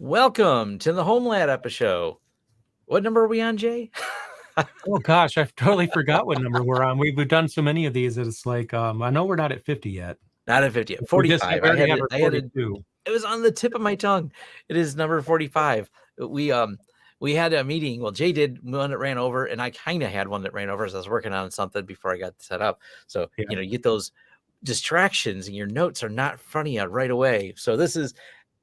Welcome to the Homelab episode. What number are we on, Jay? Oh gosh, I totally forgot what number we're on. We've done so many of these that it's like I know we're not at 50 yet. Not at 50 yet. We just 45. we already have our 42. It was on the tip of my tongue. It is number 45. We had a meeting. Well, Jay did one that ran over, and I kind of had one that ran over as I was working on something before I got set up. So you get those distractions, and your notes are not in front of you right away. So this is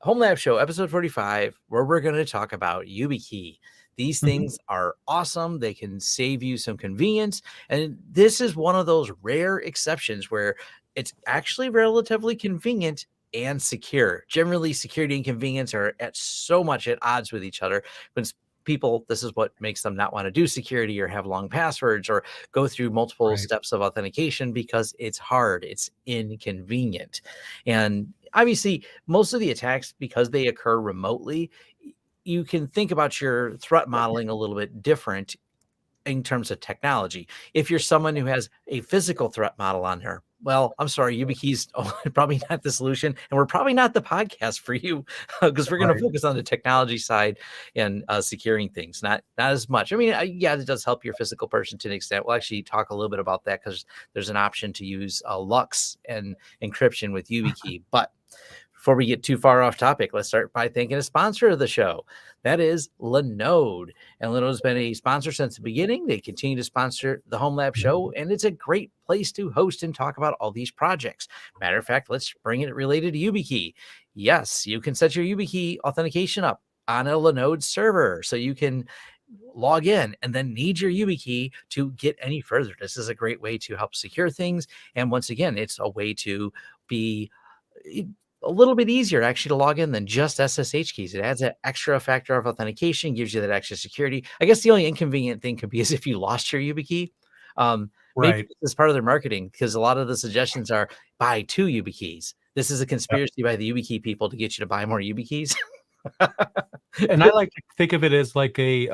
Homelab Show, episode 45, where we're going to talk about Yubikey. These things are awesome. They can save you some convenience. And this is one of those rare exceptions where it's actually relatively convenient and secure. Generally, security and convenience are at odds with each other. When people, this is what makes them not want to do security or have long passwords or go through multiple steps of authentication, because it's hard, it's inconvenient. And obviously, most of the attacks, because they occur remotely, you can think about your threat modeling a little bit different in terms of technology. If you're someone who has a physical threat model on there, well, I'm sorry, Yubikey's probably not the solution, and we're probably not the podcast for you, because we're going to focus on the technology side and securing things, not as much. I mean, yeah, it does help your physical person to an extent. We'll actually talk a little bit about that, because there's an option to use Lux and encryption with Yubikey. But before we get too far off topic, let's start by thanking a sponsor of the show. That is Linode. And Linode's been a sponsor since the beginning. They continue to sponsor the Homelab show, and it's a great place to host and talk about all these projects. Matter of fact, let's bring it related to Yubikey. Yes, you can set your Yubikey authentication up on a Linode server, so you can log in and then need your Yubikey to get any further. This is a great way to help secure things. And once again, it's a way to be a little bit easier actually to log in than just SSH keys. It adds that extra factor of authentication, gives you that extra security. I guess the only inconvenient thing could be is if you lost your Yubikey. Maybe this is part of their marketing, because a lot of the suggestions are buy 2 Yubikeys. This is a conspiracy by the Yubikey people to get you to buy more Yubikeys. And I like to think of it as like a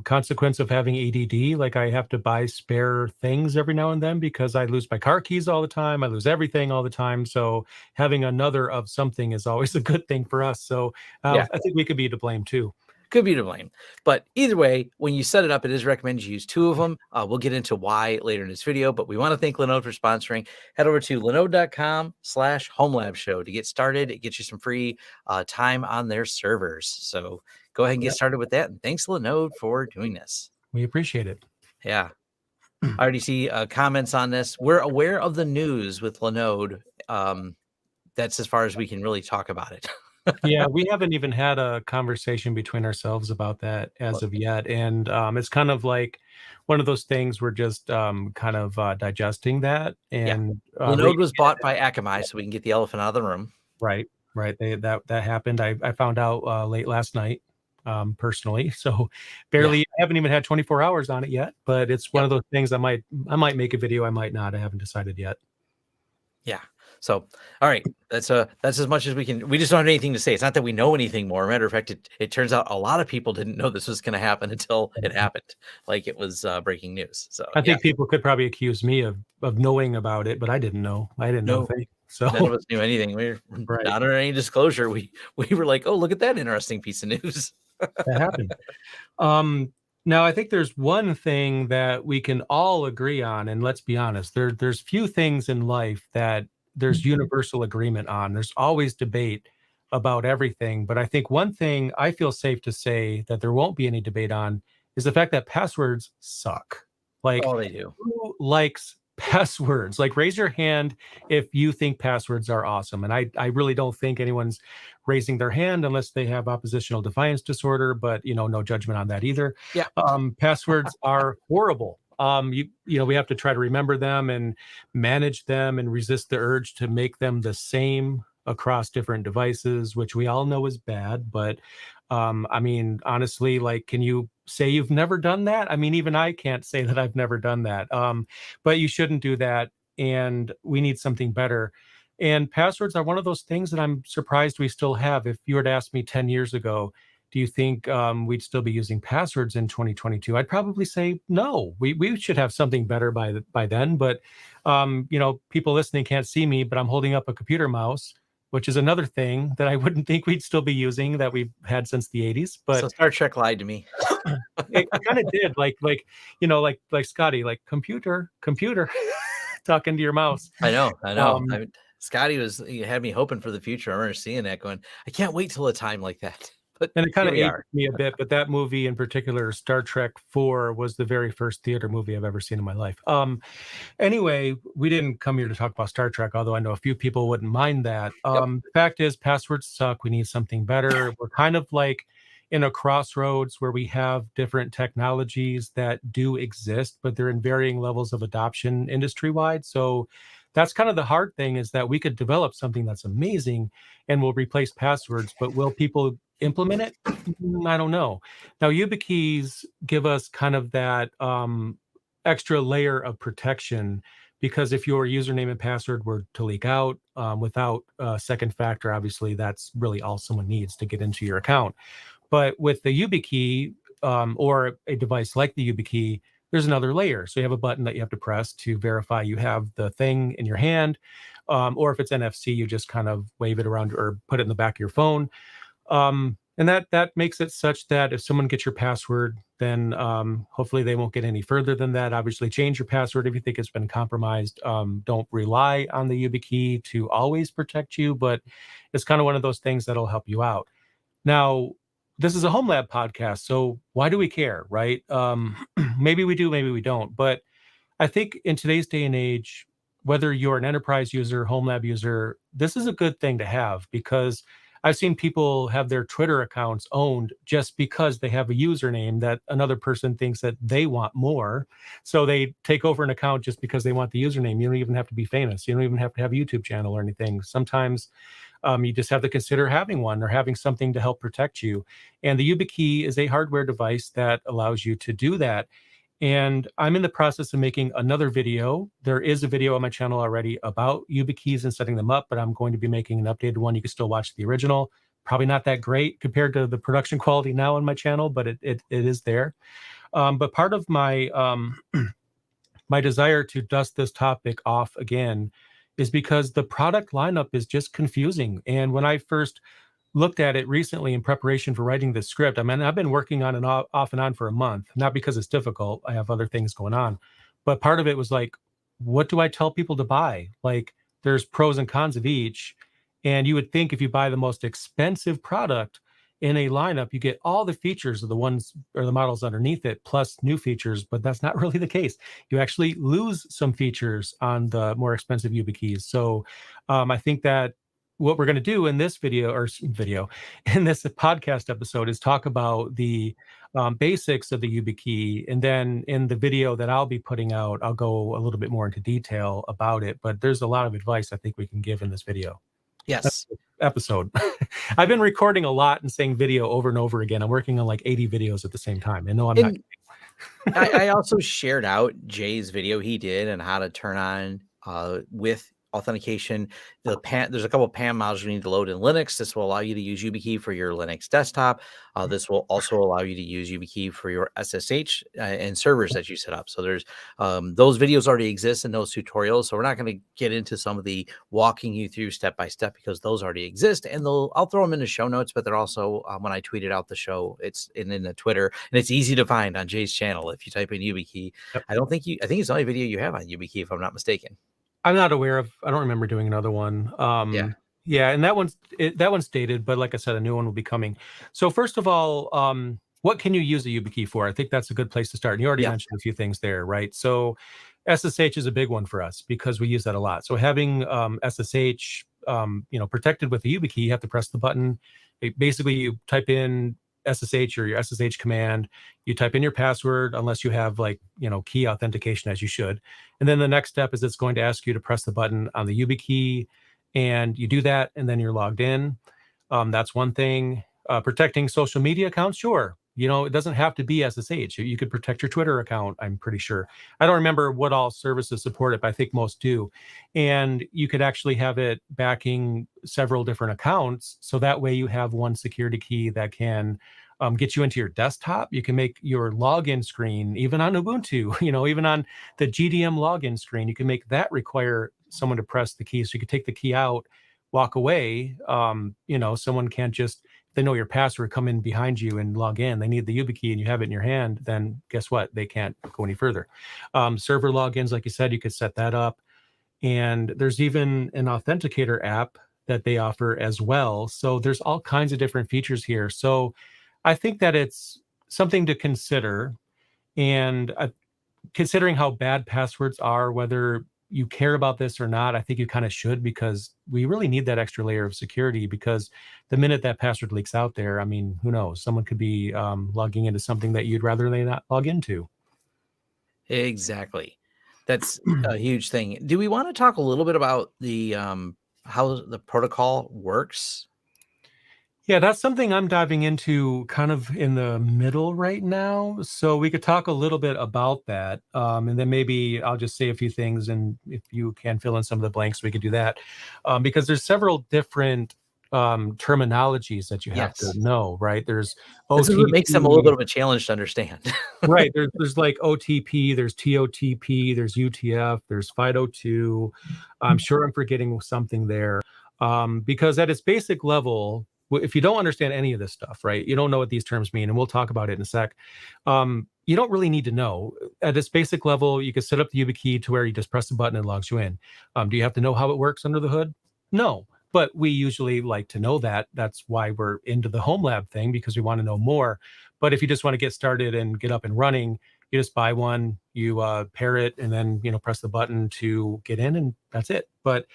consequence of having ADD. Like, I have to buy spare things every now and then because I lose my car keys all the time. I lose everything all the time. So having another of something is always a good thing for us. So I think we could be to blame too. Could be to blame. But either way, when you set it up, it is recommended you use 2 of them. We'll get into why later in this video, but we want to thank Linode for sponsoring. Head over to linode.com/homelab show to get started. It gets you some free time on their servers. So go ahead and get started with that. And thanks, Linode, for doing this. We appreciate it. Yeah. I already see comments on this. We're aware of the news with Linode. That's as far as we can really talk about it. Yeah, we haven't even had a conversation between ourselves about that as of yet. And it's kind of like one of those things we're just kind of digesting that. And Linode was bought by Akamai, so we can get the elephant out of the room. Right. That happened. I found out late last night, personally. So barely, I haven't even had 24 hours on it yet, but it's one of those things I might make a video, I might not. I haven't decided yet. Yeah. So, all right, that's as much as we can. We just don't have anything to say. It's not that we know anything more. Matter of fact, it turns out a lot of people didn't know this was going to happen until it happened, like it was breaking news. So I think people could probably accuse me of knowing about it, but I didn't know. I didn't know anything. So none of us knew anything. We were not under any disclosure. We were like, oh, look at that interesting piece of news. That happened. Now, I think there's one thing that we can all agree on, and let's be honest, there's few things in life that there's universal agreement on. There's always debate about everything. But I think one thing I feel safe to say that there won't be any debate on is the fact that passwords suck. Like, they do. Who likes passwords? Like, raise your hand if you think passwords are awesome. And I really don't think anyone's raising their hand unless they have oppositional defiance disorder, but no judgment on that either. Yeah. Passwords are horrible. We have to try to remember them and manage them and resist the urge to make them the same across different devices, which we all know is bad. But I mean, honestly, like, can you say you've never done that? I mean, even I can't say that I've never done that. But you shouldn't do that. And we need something better. And passwords are one of those things that I'm surprised we still have. If you were to ask me 10 years ago, do you think we'd still be using passwords in 2022? I'd probably say no. We should have something better by then. But people listening can't see me, but I'm holding up a computer mouse which is another thing that I wouldn't think we'd still be using that we've had since the 80s. But So Star Trek lied to me. it kind of did, like Scotty, like computer, talking to your mouse. I know. Scotty he had me hoping for the future. I remember seeing that going, I can't wait till a time like that. But and it kind of we aged are. me a bit, but that movie in particular, Star Trek 4, was the very first theater movie I've ever seen in my life. Anyway, we didn't come here to talk about Star Trek, although I know a few people wouldn't mind that. The fact is, passwords suck. We need something better. We're kind of like in a crossroads where we have different technologies that do exist, but they're in varying levels of adoption industry-wide. So that's kind of the hard thing, is that we could develop something that's amazing and will replace passwords, but will people implement it? I don't know. Now, YubiKeys give us kind of that extra layer of protection, because if your username and password were to leak out without second factor, obviously that's really all someone needs to get into your account. But with the YubiKey or a device like the YubiKey, there's another layer. So you have a button that you have to press to verify you have the thing in your hand. Or if it's NFC, you just kind of wave it around or put it in the back of your phone. And that makes it such that if someone gets your password, then hopefully they won't get any further than that. Obviously, change your password if you think it's been compromised. Don't rely on the YubiKey to always protect you, but it's kind of one of those things that'll help you out. Now, this is a Homelab podcast, so why do we care, right? Maybe we do, maybe we don't. But I think in today's day and age, whether you're an enterprise user, Homelab user, this is a good thing to have, because I've seen people have their Twitter accounts owned just because they have a username that another person thinks that they want more. So they take over an account just because they want the username. You don't even have to be famous. You don't even have to have a YouTube channel or anything. Sometimes you just have to consider having one or having something to help protect you. And the YubiKey is a hardware device that allows you to do that. And I'm in the process of making another video. There is a video on my channel already about YubiKeys and setting them up, but I'm going to be making an updated one. You can still watch the original. Probably not that great compared to the production quality now on my channel, but it is there. But part of my my desire to dust this topic off again is because the product lineup is just confusing. And when I first looked at it recently in preparation for writing this script, I mean, I've been working on it off and on for a month, not because it's difficult. I have other things going on. But part of it was like, what do I tell people to buy? Like, there's pros and cons of each. And you would think if you buy the most expensive product in a lineup, you get all the features of the ones or the models underneath it, plus new features, but that's not really the case. You actually lose some features on the more expensive YubiKeys. So I think that what we're going to do in this in this podcast episode is talk about the basics of the YubiKey. And then in the video that I'll be putting out, I'll go a little bit more into detail about it. But there's a lot of advice I think we can give in this video. Yes. Episode. I've been recording a lot and saying video over and over again. I'm working on like 80 videos at the same time. And no, I'm not. I also shared out Jay's video he did on how to turn on with authentication. There's a couple of PAM modules you need to load in Linux. This will allow you to use YubiKey for your Linux desktop. This will also allow you to use YubiKey for your SSH and servers that you set up. So there's those videos already exist in those tutorials. So we're not going to get into some of the walking you through step by step, because those already exist, and I'll throw them in the show notes. But they're also when I tweeted out the show, it's in the Twitter, and it's easy to find on Jay's channel if you type in YubiKey. Yep. I think it's the only video you have on YubiKey, if I'm not mistaken. I'm not aware of. I don't remember doing another one. Yeah, and that one's dated, but like I said, a new one will be coming. So first of all, what can you use a YubiKey for? I think that's a good place to start. And you already mentioned a few things there, right? So SSH is a big one for us because we use that a lot. So having SSH, protected with a YubiKey, you have to press the button. Basically, you type in SSH or your SSH command, you type in your password, unless you have key authentication, as you should. And then the next step is it's going to ask you to press the button on the YubiKey, and you do that, and then you're logged in. That's one thing. Protecting social media accounts, sure. It doesn't have to be SSH. You could protect your Twitter account, I'm pretty sure. I don't remember what all services support it, but I think most do. And you could actually have it backing several different accounts. So that way you have one security key that can get you into your desktop. You can make your login screen, even on Ubuntu, even on the GDM login screen, you can make that require someone to press the key. So you could take the key out, walk away, someone can't just, if they know your password, come in behind you and log in. They need the YubiKey and you have it in your hand, then guess what? They can't go any further. Server logins, like you said, you could set that up. And there's even an Authenticator app that they offer as well. So there's all kinds of different features here. So I think that it's something to consider. And considering how bad passwords are, whether you care about this or not, I think you kind of should, because we really need that extra layer of security, because the minute that password leaks out there, I mean, who knows? Someone could be logging into something that you'd rather they not log into. Exactly. That's a huge thing. Do we want to talk a little bit about the how the protocol works? Yeah, that's something I'm diving into kind of in the middle right now. So we could talk a little bit about that. And then maybe I'll just say a few things. And if you can fill in some of the blanks, we could do that. Because there's several different terminologies that you have to Yes. know, right? There's This is what makes them a little OTP, bit of a challenge to understand. right? There's like OTP, there's TOTP, there's UTF, there's FIDO2. I'm sure I'm forgetting something there. Because at its basic level, if you don't understand any of this stuff, right, you don't know what these terms mean, and we'll talk about it in a sec. You don't really need to know. At its basic level, you can set up the YubiKey to where you just press the button and logs you in. Do you have to know how it works under the hood? No, but we usually like to know that. That's why we're into the Homelab thing, because we want to know more. But if you just want to get started and get up and running, you just buy one, you pair it, and then press the button to get in, and that's it. But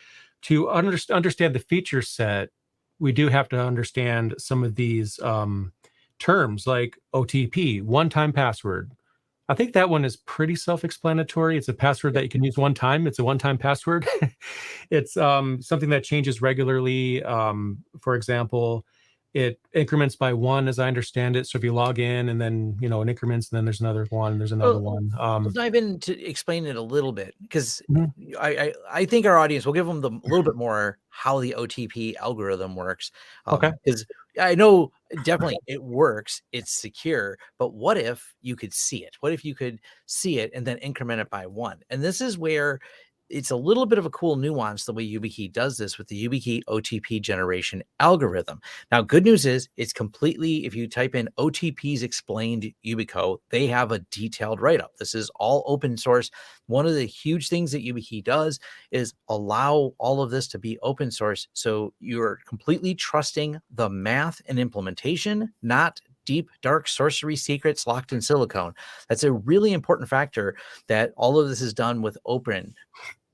to understand the feature set, we do have to understand some of these terms like OTP, one-time password. I think that one is pretty self-explanatory. It's a password that you can use one time. It's a one-time password. It's something that changes regularly. For example, it increments by one, as I understand it. So if you log in and then, it increments, and then there's another one, there's another one. We'll dive into explain it a little bit, because Mhm. I think our audience will give them a little bit more how the OTP algorithm works. Okay. Because I know definitely it works, it's secure, but what if you could see it? What if you could see it and then increment it by one? And this is where it's a little bit of a cool nuance the way YubiKey does this with the Yubikey Otp Generation algorithm. Now, good news is it's completely, if you type in OTPs explained Yubico, they have a detailed write-up. This is all open source. One of the huge things that Yubikey does is allow all of this to be open source. So you're completely trusting the math and implementation, not deep, dark sorcery secrets locked in silicone. That's a really important factor, that all of this is done with open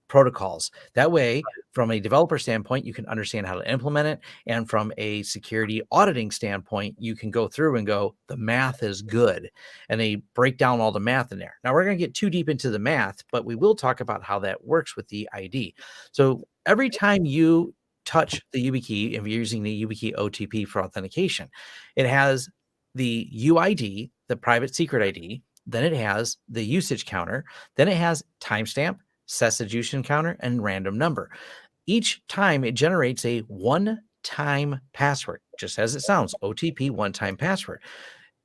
protocols. That way, from a developer standpoint, you can understand how to implement it. And from a security auditing standpoint, you can go through and go, the math is good. And they break down all the math in there. Now, we're going to get too deep into the math, but we will talk about how that works with the ID. So every time you touch the YubiKey, if you're using the YubiKey OTP for authentication, it has the UID, the private secret ID, then it has the usage counter, then it has timestamp, substitution counter, and random number. Each time it generates a one-time password, just as it sounds, OTP one-time password.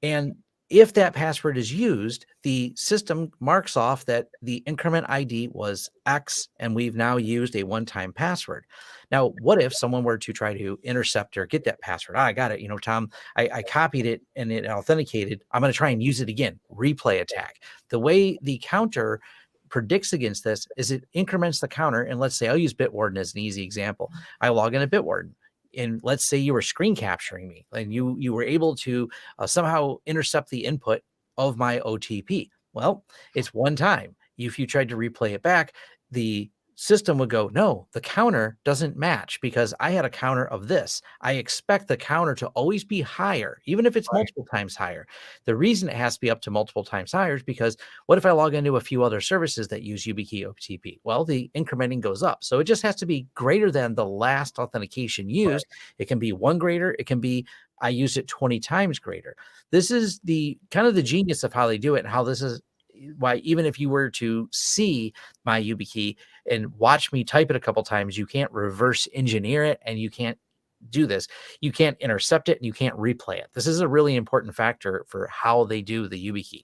And if that password is used, the system marks off that the increment ID was X, and we've now used a one-time password. Now, what if someone were to try to intercept or get that password? I got it. Tom, I copied it and it authenticated. I'm going to try and use it again. Replay attack. The way the counter predicts against this is it increments the counter. And let's say I'll use Bitwarden as an easy example. I log in at Bitwarden, and let's say you were screen capturing me and you were able to somehow intercept the input of my OTP. Well, it's one time. If you tried to replay it back, the system would go, no, the counter doesn't match because I had a counter of this. I expect the counter to always be higher, even if it's multiple times higher. The reason it has to be up to multiple times higher is because what if I log into a few other services that use YubiKey OTP? Well, the incrementing goes up. So it just has to be greater than the last authentication used. It can be one greater. It can be I used it 20 times greater. This is the kind of the genius of how they do it, and how this is why even if you were to see my YubiKey and watch me type it a couple times, you can't reverse engineer it, and you can't do this. You can't intercept it, and you can't replay it. This is a really important factor for how they do the YubiKey.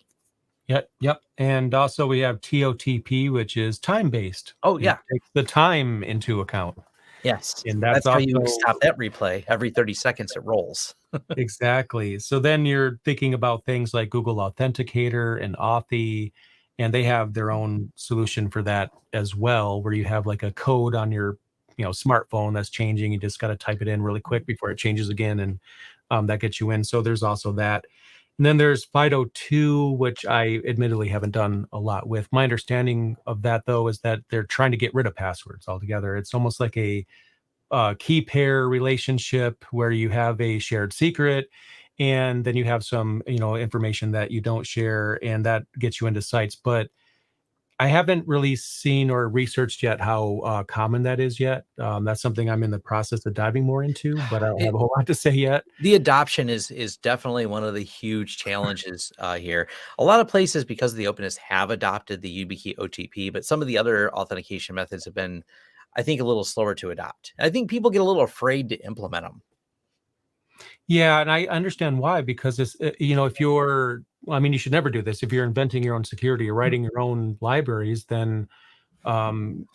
Yep. And also we have TOTP, which is time-based. Oh, yeah. It takes the time into account. Yes, And that's that's how you also stop that replay. Every 30 seconds it rolls. exactly. So then you're thinking about things like Google Authenticator and Authy, and they have their own solution for that as well, where you have like a code on your smartphone that's changing. You just got to type it in really quick before it changes again, and that gets you in. So there's also that. And then there's FIDO2, which I admittedly haven't done a lot with. My understanding of that, though, is that they're trying to get rid of passwords altogether. It's almost like a key pair relationship where you have a shared secret, and then you have some information that you don't share, and that gets you into sites. But I haven't really seen or researched yet how common that is yet. That's something I'm in the process of diving more into, but I don't have a whole lot to say yet. The adoption is definitely one of the huge challenges here. A lot of places, because of the openness, have adopted the Yubikey OTP, but some of the other authentication methods have been, I think, a little slower to adopt. I think people get a little afraid to implement them. Yeah, and I understand why, because it's if you're, well, I mean, you should never do this. If you're inventing your own security or writing your own libraries, then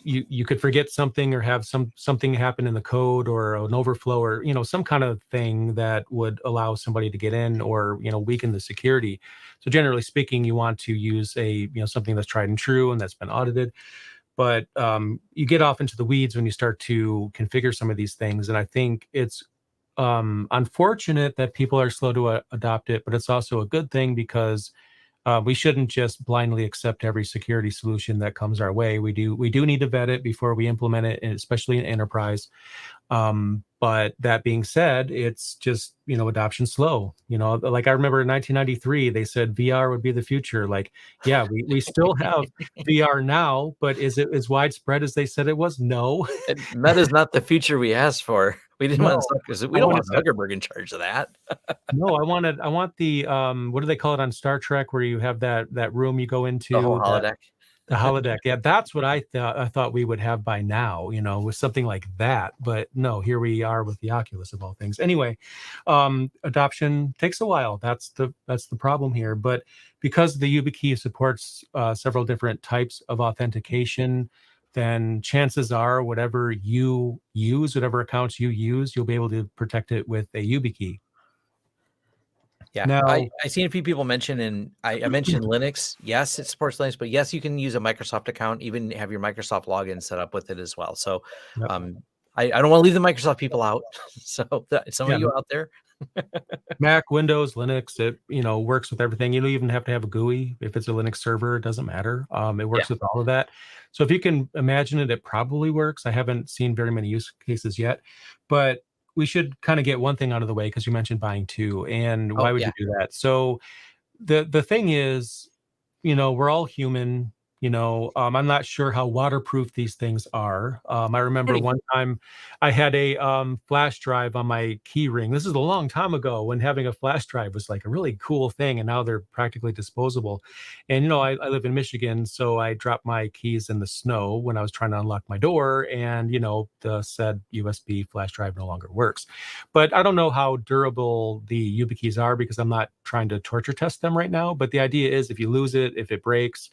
you could forget something or have something happen in the code or an overflow or some kind of thing that would allow somebody to get in or weaken the security. So generally speaking, you want to use a something that's tried and true and that's been audited. But you get off into the weeds when you start to configure some of these things, and I think it's unfortunate that people are slow to adopt it, but it's also a good thing because we shouldn't just blindly accept every security solution that comes our way. We do need to vet it before we implement it, and especially in enterprise. But that being said, it's just adoption slow. Like I remember in 1993, they said VR would be the future. Like, yeah, we still have VR now, but is it as widespread as they said it was? No, And that is not the future we asked for. We didn't want no. we I don't wanted want that. Zuckerberg in charge of that. No, I want the what do they call it on Star Trek where you have that room you go The whole into that holodeck. the holodeck. Yeah, that's what I thought we would have by now, with something like that. But no, here we are with the Oculus of all things. Anyway, adoption takes a while. That's the problem here. But because the YubiKey supports several different types of authentication, then chances are whatever you use, whatever accounts you use, you'll be able to protect it with a YubiKey. Yeah, Now, I seen a few people mention, and I mentioned Linux. Yes, it supports Linux, but yes, you can use a Microsoft account, even have your Microsoft login set up with it as well. So, yep, I don't want to leave the Microsoft people out. So some of yeah, you out there, Mac, Windows, Linux, it works with everything. You don't even have to have a GUI if it's a Linux server. It doesn't matter. It yeah, works with all of that. So if you can imagine it, it probably works. I haven't seen very many use cases yet, but we should kind of get one thing out of the way because you mentioned buying two, and oh why would yeah, you do that? So the thing is, we're all human. I'm not sure how waterproof these things are. I remember pretty. one time I had a flash drive on my key ring. This is a long time ago when having a flash drive was like a really cool thing, and now they're practically disposable. And I live in Michigan, so I dropped my keys in the snow when I was trying to unlock my door, and the said USB flash drive no longer works. But I don't know how durable the YubiKeys are because I'm not trying to torture test them right now. But the idea is if you lose it, if it breaks,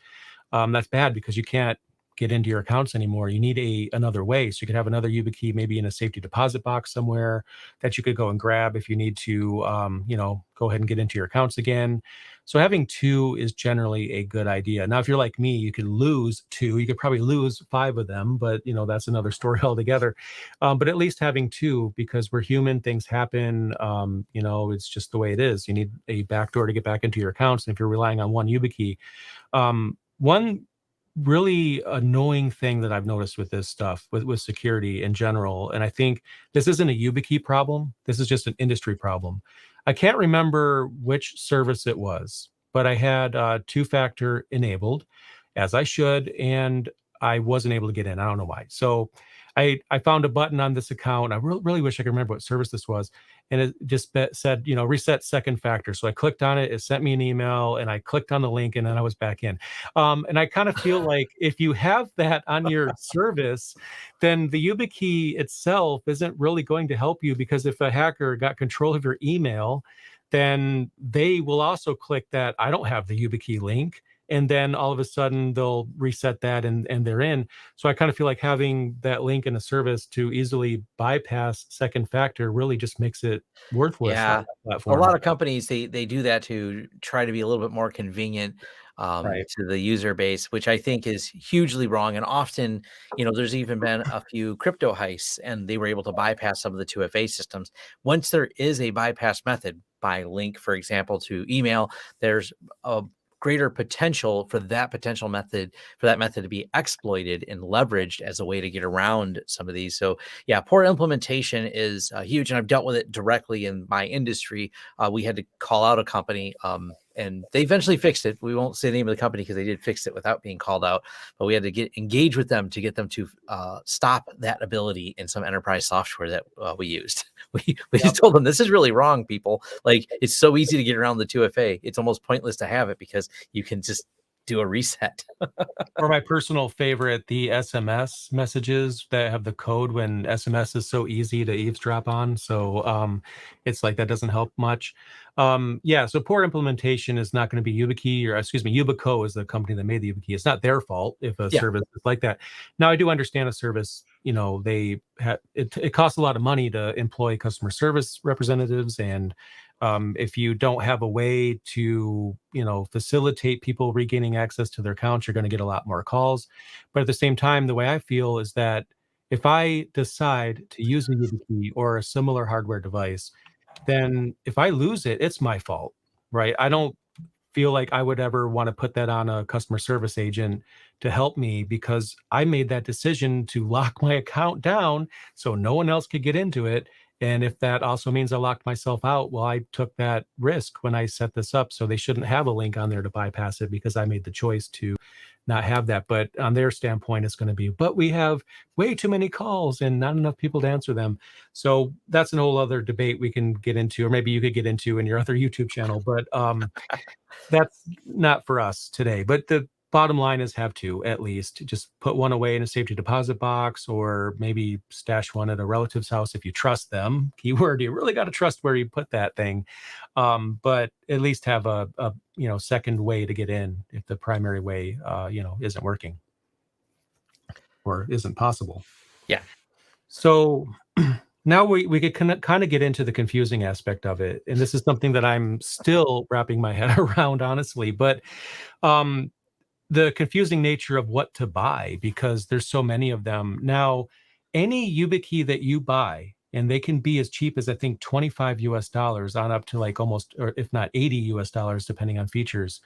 that's bad because you can't get into your accounts anymore. You need another way. So you could have another YubiKey maybe in a safety deposit box somewhere that you could go and grab if you need to, go ahead and get into your accounts again. So having two is generally a good idea. Now, if you're like me, you could lose two. You could probably lose five of them, but that's another story altogether. But at least having two, because we're human, things happen. It's just the way it is. You need a backdoor to get back into your accounts. And if you're relying on one YubiKey, one really annoying thing that I've noticed with this stuff, with security in general, and I think this isn't a YubiKey problem, this is just an industry problem. I can't remember which service it was, but I had two-factor enabled, as I should, and I wasn't able to get in. I don't know why. So I found a button on this account. I really wish I could remember what service this was, and it just said, reset second factor. So I clicked on it. It sent me an email, and I clicked on the link, and then I was back in. And I kind of feel like if you have that on your service, then the YubiKey itself isn't really going to help you because if a hacker got control of your email, then they will also click that I don't have the YubiKey link, and then all of a sudden they'll reset that and they're in. So I kind of feel like having that link in a service to easily bypass second factor really just makes it worthless on Yeah, that a platform. lot of companies, they do that to try to be a little bit more convenient, Right. to the user base, which I think is hugely wrong, and often, there's even been a few crypto heists, and they were able to bypass some of the 2FA systems. Once there is a bypass method by link, for example, to email, there's a greater potential for that method to be exploited and leveraged as a way to get around some of these. So yeah, poor implementation is huge, and I've dealt with it directly in my industry. We had to call out a company, and they eventually fixed it. We won't say the name of the company because they did fix it without being called out, but we had to engage with them to get them to stop that ability in some enterprise software that we used. We Yep. just told them, this is really wrong, people. Like, it's so easy to get around the 2FA. It's almost pointless to have it because you can just do a reset. Or my personal favorite, the SMS messages that have the code when SMS is so easy to eavesdrop on. So it's like that doesn't help much. Yeah, so poor implementation is not going to be Yubikey, or excuse me, Yubico is the company that made the Yubikey. It's not their fault if a Yeah. service is like that. Now, I do understand a service, it costs a lot of money to employ customer service representatives, and if you don't have a way to, facilitate people regaining access to their accounts, you're going to get a lot more calls. But at the same time, the way I feel is that if I decide to use a YubiKey or a similar hardware device, then if I lose it, it's my fault, right? I don't feel like I would ever want to put that on a customer service agent to help me, because I made that decision to lock my account down so no one else could get into it. And if that also means I locked myself out, well, I took that risk when I set this up. So they shouldn't have a link on there to bypass it because I made the choice to not have that. But on their standpoint, it's going to be, but we have way too many calls and not enough people to answer them. So that's a whole other debate we can get into, or maybe you could get into in your other YouTube channel. But that's not for us today. But the bottom line is, have to at least just put one away in a safety deposit box, or maybe stash one at a relative's house if you trust them. Keyword, you really got to trust where you put that thing. But at least have a second way to get in if the primary way isn't working or isn't possible. Yeah. So now we could kind of get into the confusing aspect of it. And this is something that I'm still wrapping my head around, honestly. But the confusing nature of what to buy, because there's so many of them. Now, any YubiKey that you buy, and they can be as cheap as, I think, $25 on up to like almost, or if not $80, depending on features.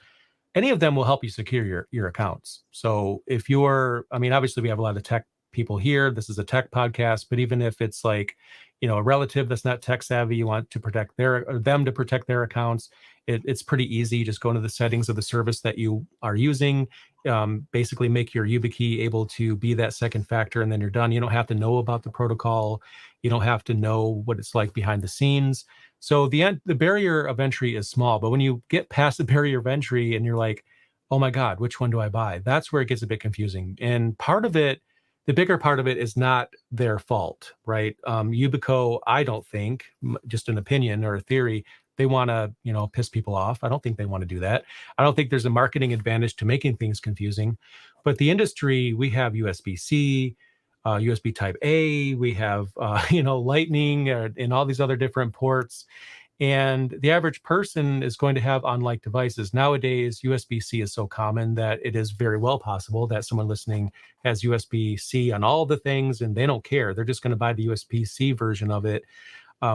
Any of them will help you secure your accounts. So if you're, obviously we have a lot of tech people here. This is a tech podcast, but even if it's like, a relative that's not tech savvy, you want to protect them to protect their accounts. It's pretty easy. Just go into the settings of the service that you are using. Basically make your YubiKey able to be that second factor, and then you're done. You don't have to know about the protocol. You don't have to know what it's like behind the scenes. So the barrier of entry is small, but when you get past the barrier of entry and you're like, oh my God, which one do I buy? That's where it gets a bit confusing. And the bigger part of it is not their fault, right? Yubico, I don't think, just an opinion or a theory, they want to, piss people off. I don't think they want to do that. I don't think there's a marketing advantage to making things confusing. But the industry, we have USB-C, USB Type A, we have, Lightning, and all these other different ports. And the average person is going to have unlike devices. Nowadays, USB-C is so common that it is very well possible that someone listening has USB-C on all the things and they don't care. They're just going to buy the USB-C version of it,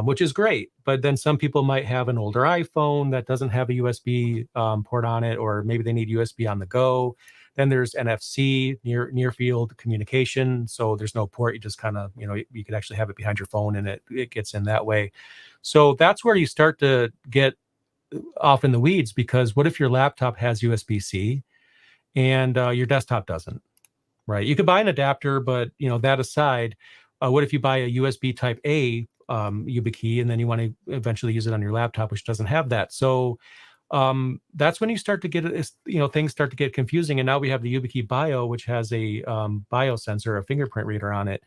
which is great. But then some people might have an older iPhone that doesn't have a USB port on it, or maybe they need USB on the go. Then there's NFC, near field communication. So there's no port. You just kind of, you could actually have it behind your phone and it gets in that way. So that's where you start to get off in the weeds, because what if your laptop has USB-C and your desktop doesn't, right? You could buy an adapter, but that aside, what if you buy a USB Type A YubiKey and then you want to eventually use it on your laptop, which doesn't have that? So that's when you start to get things start to get confusing. And now we have the Yubikey Bio, which has a biosensor, a fingerprint reader on it,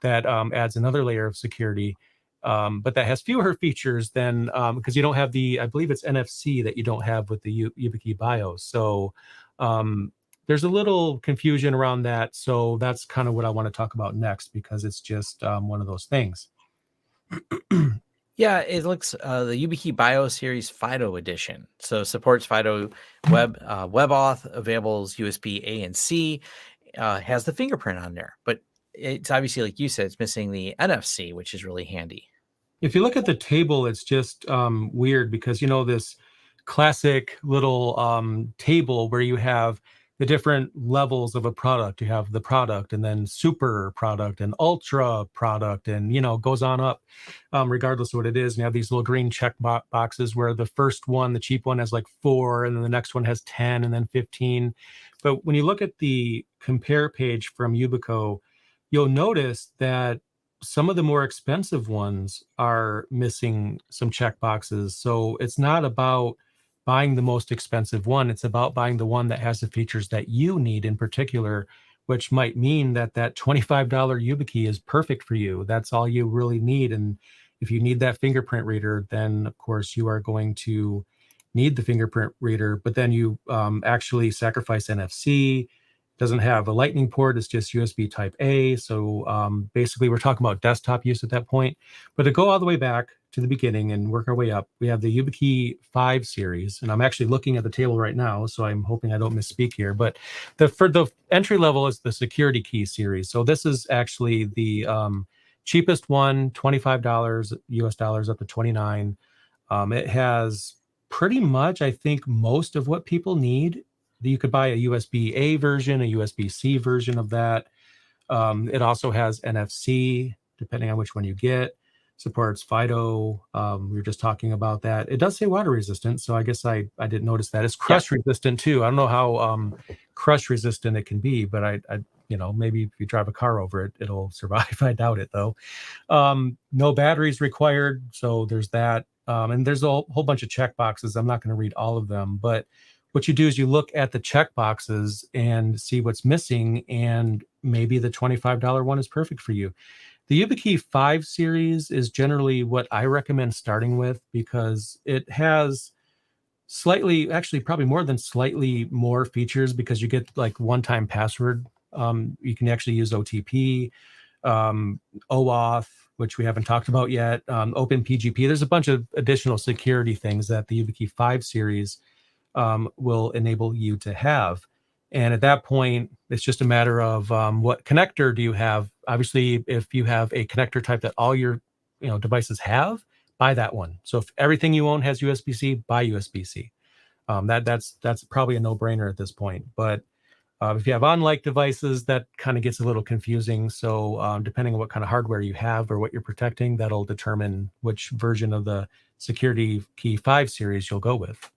that adds another layer of security. But that has fewer features than, because you don't have I believe it's NFC that you don't have with the Yubikey Bio. So There's a little confusion around that. So that's kind of what I want to talk about next, because it's just one of those things. Yeah, it looks the Yubikey Bio Series FIDO edition. So supports FIDO WebAuth, available USB A and C, has the fingerprint on there. But it's obviously, like you said, it's missing the NFC, which is really handy. If you look at the table, it's just weird because, this classic little table where you have the different levels of a product. You have the product and then super product and ultra product and, goes on up regardless of what it is. And you have these little green check boxes where the first one, the cheap one, has like 4, and then the next one has 10 and then 15. But when you look at the compare page from Yubico, you'll notice that some of the more expensive ones are missing some check boxes. So it's not about buying the most expensive one. It's about buying the one that has the features that you need in particular, which might mean that $25 Yubikey is perfect for you. That's all you really need. And if you need that fingerprint reader, then of course you are going to need the fingerprint reader, but then you actually sacrifice NFC. Doesn't have a lightning port. It's just USB type A. So basically we're talking about desktop use at that point. But to go all the way back to the beginning and work our way up, we have the Yubikey 5 series. And I'm actually looking at the table right now, so I'm hoping I don't misspeak here. But for the entry level is the security key series. So this is actually the cheapest one, $25 US dollars up to 29. It has pretty much, I think, most of what people need. You could buy a USB-A version, a USB-C version of that. It also has NFC, depending on which one you get. Supports FIDO. We were just talking about that. It does say water resistant, so I guess I didn't notice that. It's crush resistant too. I don't know how crush resistant it can be, but I maybe if you drive a car over it, it'll survive. I doubt it though. No batteries required, so there's that. And there's a whole bunch of check boxes. I'm not going to read all of them, but what you do is you look at the check boxes and see what's missing, and maybe the $25 one is perfect for you. The Yubikey 5 series is generally what I recommend starting with because it has probably more than slightly more features, because you get like one-time password. You can actually use OTP, OAuth, which we haven't talked about yet, OpenPGP. There's a bunch of additional security things that the Yubikey 5 series will enable you to have. And at that point, it's just a matter of what connector do you have. Obviously, if you have a connector type that all your devices have, buy that one. So if everything you own has USB-C, buy USB-C. That's probably a no-brainer at this point. But if you have on-like devices, that kind of gets a little confusing. So depending on what kind of hardware you have or what you're protecting, that'll determine which version of the Security Key 5 series you'll go with.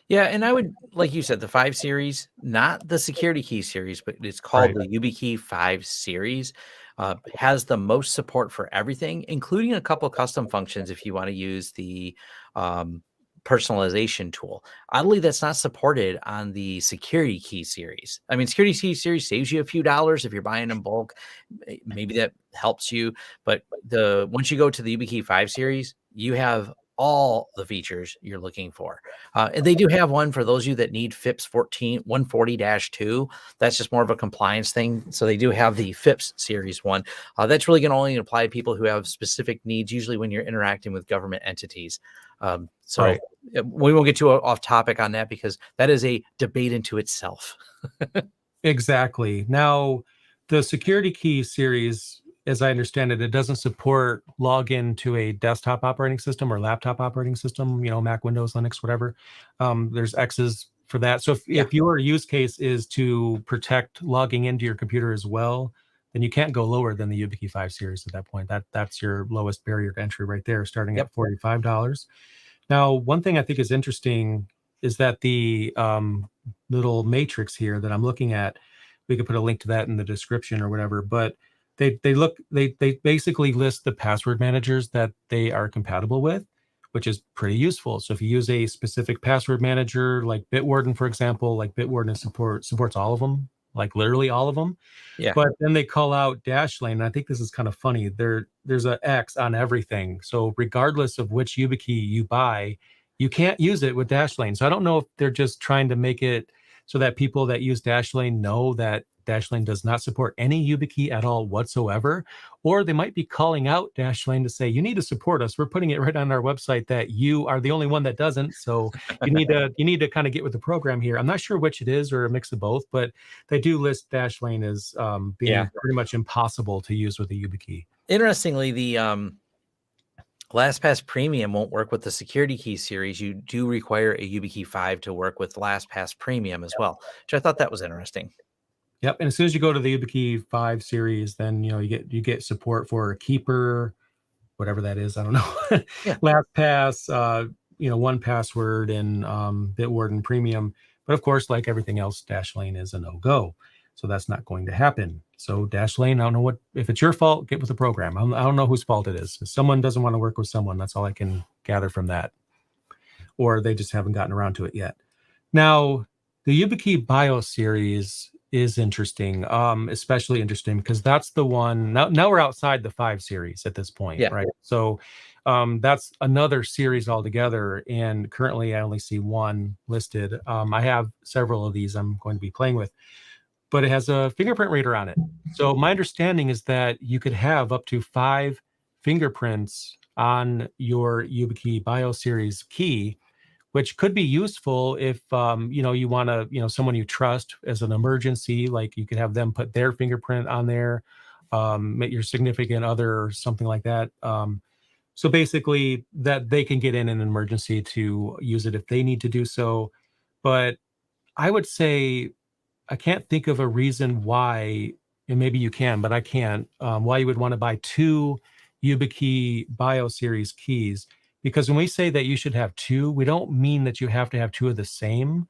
Yeah, and I would, like you said, the 5 series, not the security key series, but it's called the Yubikey 5 series, has the most support for everything, including a couple custom functions if you want to use the personalization tool. Oddly, that's not supported on the security key series. I mean, security key series saves you a few dollars if you're buying in bulk. Maybe that helps you. But once you go to the Yubikey 5 series, you have all the features you're looking for. And they do have one for those of you that need FIPS 140-2. That's just more of a compliance thing. So they do have the FIPS series one. That's really going to only apply to people who have specific needs, usually when you're interacting with government entities. We won't get too off topic on that because that is a debate into itself. Exactly. Now, the security key series, as I understand it, it doesn't support login to a desktop operating system or laptop operating system, Mac, Windows, Linux, whatever. There's X's for that. So if your use case is to protect logging into your computer as well, then you can't go lower than the Yubikey 5 series at that point. That's your lowest barrier to entry right there, starting at $45. Now, one thing I think is interesting is that the little matrix here that I'm looking at, we could put a link to that in the description or whatever, but they basically list the password managers that they are compatible with, which is pretty useful. So if you use a specific password manager like Bitwarden, for example, like Bitwarden supports all of them, like literally all of them. Yeah. But then they call out Dashlane. And I think this is kind of funny. There's an X on everything. So regardless of which Yubikey you buy, you can't use it with Dashlane. So I don't know if they're just trying to make it so that people that use Dashlane know that Dashlane does not support any Yubikey at all whatsoever, or they might be calling out Dashlane to say, you need to support us. We're putting it right on our website that you are the only one that doesn't. So you need to kind of get with the program here. I'm not sure which it is or a mix of both, but they do list Dashlane as being pretty much impossible to use with a Yubikey. Interestingly, the LastPass Premium won't work with the security key series. You do require a Yubikey 5 to work with LastPass Premium as well, which I thought that was interesting. Yep, and as soon as you go to the Yubikey 5 series, then you get support for a Keeper, whatever that is. I don't know. LastPass, 1Password, and Bitwarden Premium. But of course, like everything else, Dashlane is a no-go. So that's not going to happen. So Dashlane, I don't know if it's your fault, get with the program. I don't know whose fault it is. If someone doesn't want to work with someone, that's all I can gather from that. Or they just haven't gotten around to it yet. Now, the Yubikey Bio series is interesting, especially interesting because that's the one. Now we're outside the 5 series at this point, right? So that's another series altogether. And currently, I only see one listed. I have several of these I'm going to be playing with, but it has a fingerprint reader on it. So my understanding is that you could have up to 5 fingerprints on your Yubikey Bio series key, which could be useful if you want to, someone you trust as an emergency, like you could have them put their fingerprint on there, your significant other or something like that. So basically that they can get in an emergency to use it if they need to do so. But I would say I can't think of a reason why, and maybe you can, but I can't, why you would want to buy 2 Yubikey Bio series keys. Because when we say that you should have 2, we don't mean that you have to have 2 of the same.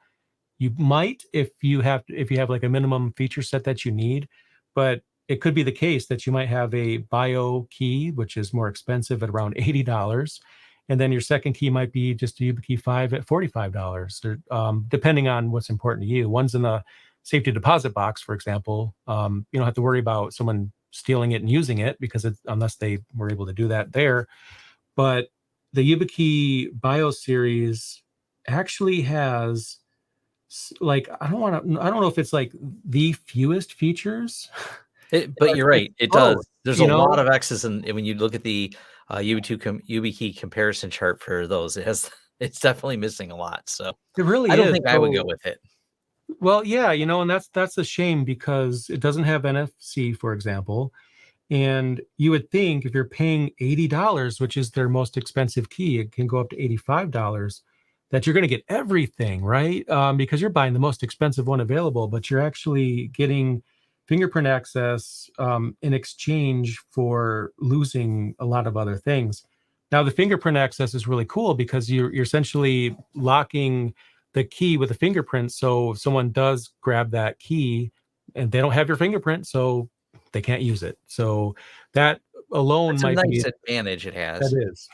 You might if you have like a minimum feature set that you need, but it could be the case that you might have a Bio key, which is more expensive at around $80. And then your second key might be just a Yubikey 5 at $45, or, depending on what's important to you. One's in the safety deposit box, for example. You don't have to worry about someone stealing it and using it unless they were able to do that there. But the Yubikey Bio series actually has, like, I don't know if it's like the fewest features. But you're right. It does. There's a lot of X's, and when you look at the Yubikey comparison chart for those, it's definitely missing a lot. So it really I don't think I would go with it. Well, yeah, and that's a shame because it doesn't have NFC, for example. And you would think if you're paying $80, which is their most expensive key, it can go up to $85, that you're going to get everything, right? Because you're buying the most expensive one available, but you're actually getting fingerprint access in exchange for losing a lot of other things. Now, the fingerprint access is really cool because you're essentially locking the key with a fingerprint. So if someone does grab that key and they don't have your fingerprint, so they can't use it. So that alone might be a nice advantage it has.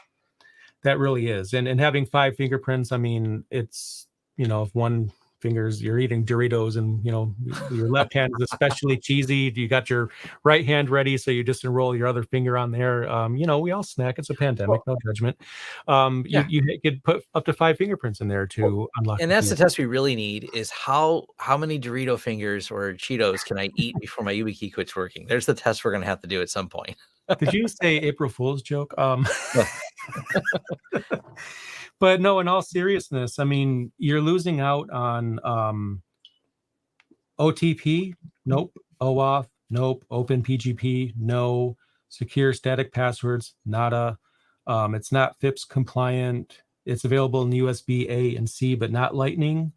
That really is. And having 5 fingerprints, I mean, it's, if one fingers, you're eating Doritos and, your left hand is especially cheesy. You got your right hand ready. So you just enroll your other finger on there. We all snack. It's a pandemic, no judgment. You could put up to 5 fingerprints in there to unlock. And that's the test we really need is how many Dorito fingers or Cheetos can I eat before my Yubikey quits working? There's the test we're going to have to do at some point. Did you say April Fool's joke? But no, in all seriousness, I mean, you're losing out on OTP, nope. OAuth, nope. OpenPGP, no. Secure static passwords, nada. It's not FIPS compliant. It's available in USB A and C, but not Lightning.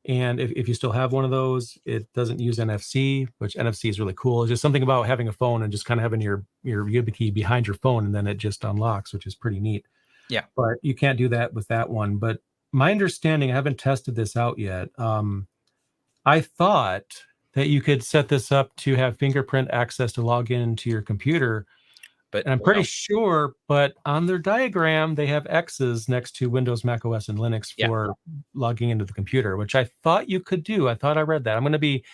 And if you still have one of those, it doesn't use NFC, which NFC is really cool. It's just something about having a phone and just kind of having your Yubikey behind your phone, and then it just unlocks, which is pretty neat. Yeah. But you can't do that with that one. But my understanding, I haven't tested this out yet. I thought that you could set this up to have fingerprint access to log into your computer. But I'm pretty sure, but on their diagram, they have X's next to Windows, Mac OS, and Linux for logging into the computer, which I thought you could do. I thought I read that. I'm going to be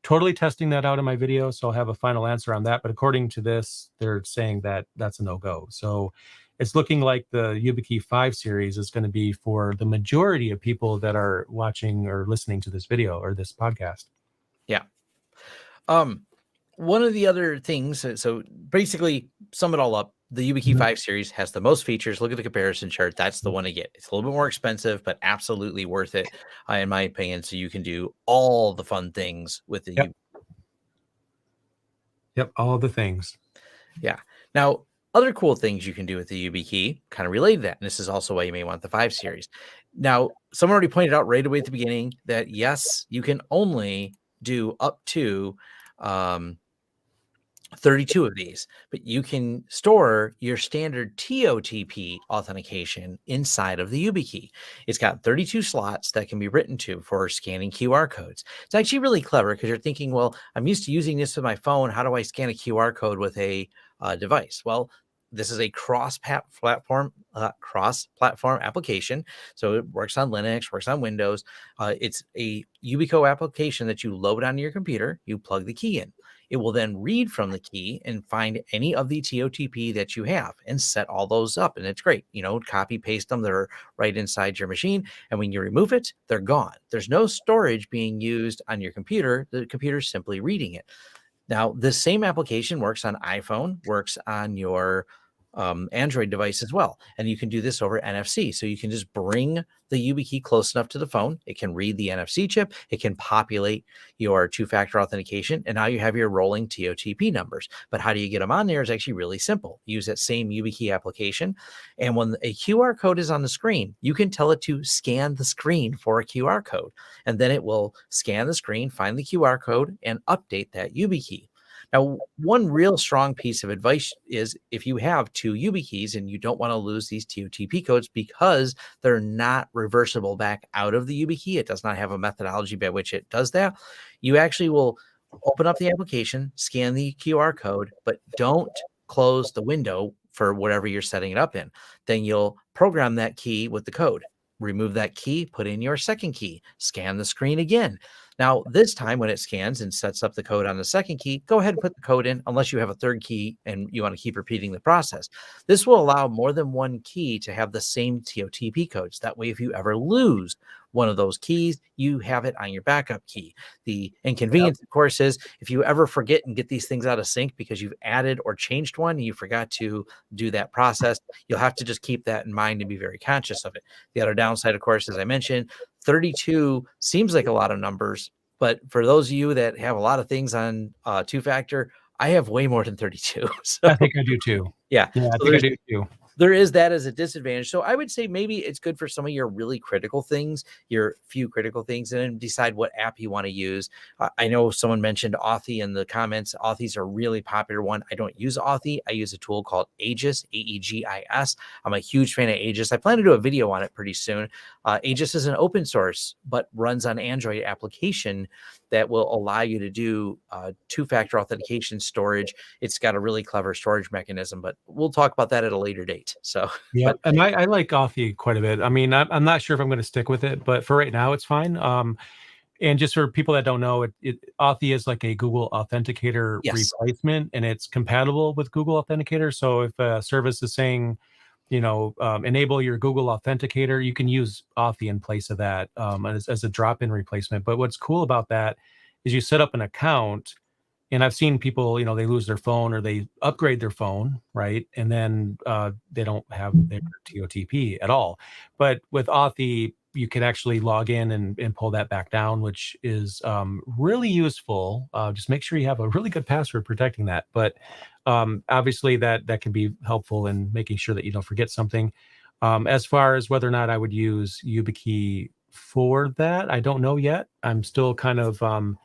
totally testing that out in my video, so I'll have a final answer on that. But according to this, they're saying that that's a no-go. So it's looking like the Yubikey 5 series is going to be for the majority of people that are watching or listening to this video or this podcast. Yeah. One of the other things, so basically sum it all up, the Yubikey 5 series has the most features. Look at the comparison chart. That's the one to get. It's a little bit more expensive, but absolutely worth it, in my opinion. So you can do all the fun things with the Yep, all the things. Yeah. Now, other cool things you can do with the Yubikey kind of related to that. And this is also why you may want the 5 series. Now, someone already pointed out right away at the beginning that yes, you can only do up to 32 of these, but you can store your standard TOTP authentication inside of the Yubikey. It's got 32 slots that can be written to for scanning QR codes. It's actually really clever because you're thinking, well, I'm used to using this with my phone. How do I scan a QR code with a device? Well, this is a cross-platform application. So it works on Linux, works on Windows. It's a Yubikey application that you load onto your computer. You plug the key in. It will then read from the key and find any of the TOTP that you have and set all those up. And it's great. Copy, paste them. They're right inside your machine. And when you remove it, they're gone. There's no storage being used on your computer. The computer's simply reading it. Now, this same application works on iPhone, works on your Android device as well. And you can do this over NFC. So you can just bring the Yubikey close enough to the phone. It can read the NFC chip. It can populate your two-factor authentication. And now you have your rolling TOTP numbers. But how do you get them on there is actually really simple. Use that same Yubikey application. And when a QR code is on the screen, you can tell it to scan the screen for a QR code. And then it will scan the screen, find the QR code, and update that Yubikey. Now, one real strong piece of advice is if you have two Yubikeys and you don't want to lose these TOTP codes because they're not reversible back out of the Yubikey, it does not have a methodology by which it does that, you actually will open up the application, scan the QR code, but don't close the window for whatever you're setting it up in. Then you'll program that key with the code. Remove that key, put in your second key, scan the screen again. Now, this time when it scans and sets up the code on the second key, go ahead and put the code in unless you have a third key and you want to keep repeating the process. This will allow more than one key to have the same TOTP codes. That way, if you ever lose one of those keys, you have it on your backup key. The inconvenience, of course, is if you ever forget and get these things out of sync because you've added or changed one and you forgot to do that process, you'll have to just keep that in mind and be very conscious of it. The other downside, of course, as I mentioned, 32 seems like a lot of numbers, but for those of you that have a lot of things on two-factor, I have way more than 32. So I think I do too. Yeah. I think I do too. There is that as a disadvantage. So I would say maybe it's good for some of your really critical things, your few critical things, and then decide what app you want to use. I know someone mentioned Authy in the comments. Authy's a really popular one. I don't use Authy. I use a tool called Aegis, Aegis. I'm a huge fan of Aegis. I plan to do a video on it pretty soon. Aegis is an open source, but runs on Android application that will allow you to do two-factor authentication storage. It's got a really clever storage mechanism, but we'll talk about that at a later date. So yeah, and I like Authy quite a bit. I mean, I'm not sure if I'm going to stick with it, but for right now, it's fine. And just for people that don't know, Authy is like a Google Authenticator replacement, and it's compatible with Google Authenticator. So if a service is saying, enable your Google Authenticator, you can use Authy in place of that as a drop-in replacement. But what's cool about that is you set up an account. And I've seen people, they lose their phone or they upgrade their phone, right? And then they don't have their TOTP at all. But with Authy, you can actually log in and pull that back down, which is really useful. Just make sure you have a really good password protecting that. But obviously that can be helpful in making sure that you don't forget something. As far as whether or not I would use Yubikey for that, I don't know yet. I'm still kind of...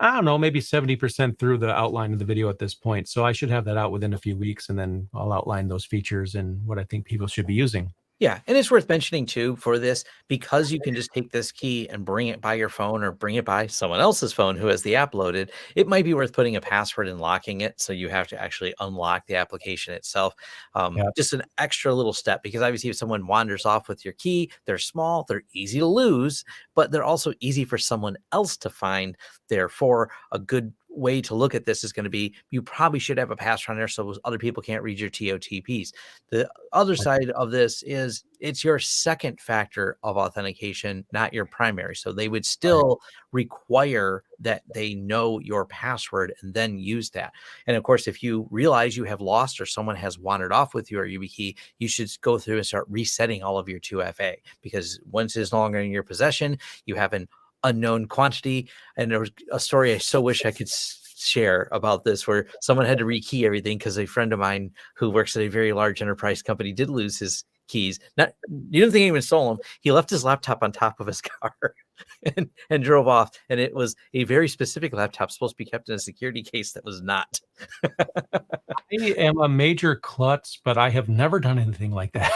I don't know, maybe 70% through the outline of the video at this point. So I should have that out within a few weeks, and then I'll outline those features and what I think people should be using. Yeah, and it's worth mentioning too for this, because you can just take this key and bring it by your phone or bring it by someone else's phone who has the app loaded. It might be worth putting a password and locking it, so you have to actually unlock the application itself. Just an extra little step, because obviously if someone wanders off with your key, they're small, they're easy to lose, but they're also easy for someone else to find. Therefore, a good way to look at this is going to be, you probably should have a password on there so other people can't read your TOTPs. The other side of this is it's your second factor of authentication, not your primary. So they would still require that they know your password and then use that. And of course, if you realize you have lost or someone has wandered off with your YubiKey, you should go through and start resetting all of your 2FA, because once it's no longer in your possession, you have an unknown quantity. And there was a story I so wish I could share about this, where someone had to rekey everything because a friend of mine who works at a very large enterprise company did lose his keys. Not, you didn't think anyone stole them. He left his laptop on top of his car and drove off. And it was a very specific laptop supposed to be kept in a security case that was not. I am a major klutz, but I have never done anything like that.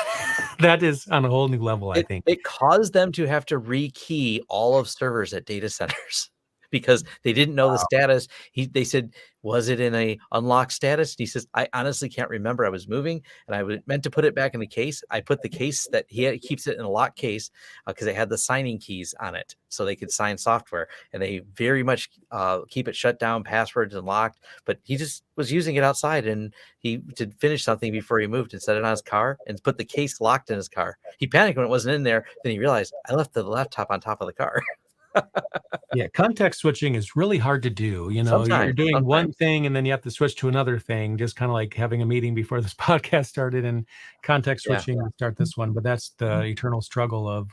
That is on a whole new level, I think. It caused them to have to rekey all of servers at data centers because they didn't know the status. They said, was it in a unlocked status? And he says, I honestly can't remember. I was moving and I meant to put it back in the case. I put the case that he keeps it in a locked case because they had the signing keys on it so they could sign software, and they very much keep it shut down, passwords and locked. But he just was using it outside, and he did finish something before he moved and set it on his car and put the case locked in his car. He panicked when it wasn't in there. Then he realized, I left the laptop on top of the car. Yeah, context switching is really hard to do. You know, you're doing one thing and then you have to switch to another thing, just kind of like having a meeting before this podcast started and context switching to start this one. But that's the eternal struggle of,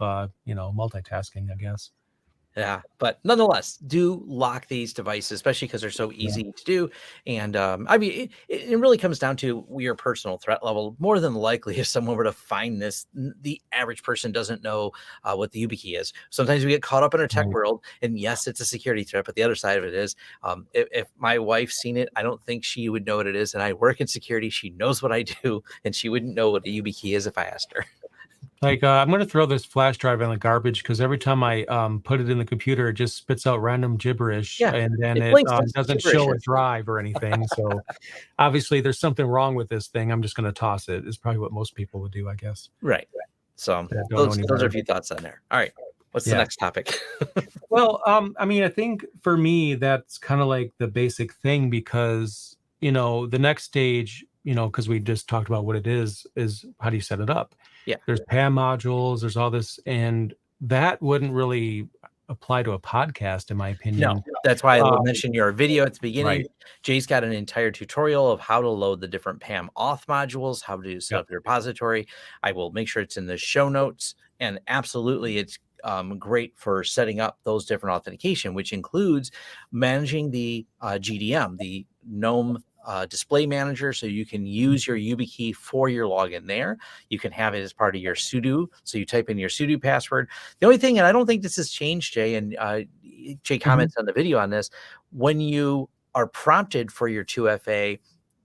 multitasking, I guess. Yeah, but nonetheless, do lock these devices, especially because they're so easy to do. And I mean, it really comes down to your personal threat level. More than likely, if someone were to find this, the average person doesn't know what the YubiKey is. Sometimes we get caught up in our tech world, and yes, it's a security threat. But the other side of it is, if my wife's seen it, I don't think she would know what it is. And I work in security; she knows what I do, and she wouldn't know what a YubiKey is if I asked her. Like, I'm going to throw this flash drive in the garbage because every time I put it in the computer, it just spits out random gibberish, and then it doesn't show a drive or anything. So obviously there's something wrong with this thing. I'm just going to toss it, is probably what most people would do, I guess. Right. So those are a few thoughts on there. All right. What's the next topic? Well, I mean, I think for me, that's kind of like the basic thing because, the next stage, because we just talked about what it is how do you set it up? Yeah. There's PAM modules, there's all this, and that wouldn't really apply to a podcast, in my opinion. No, that's why I mentioned your video at the beginning. Right. Jay's got an entire tutorial of how to load the different PAM auth modules, how to set up your repository. I will make sure it's in the show notes, and absolutely it's great for setting up those different authentication, which includes managing the GDM, the GNOME display manager, so you can use your YubiKey for your login there. You can have it as part of your sudo, so you type in your sudo password. The only thing, and I don't think this has changed, Jay, and Jay comments on the video on this, when you are prompted for your 2FA,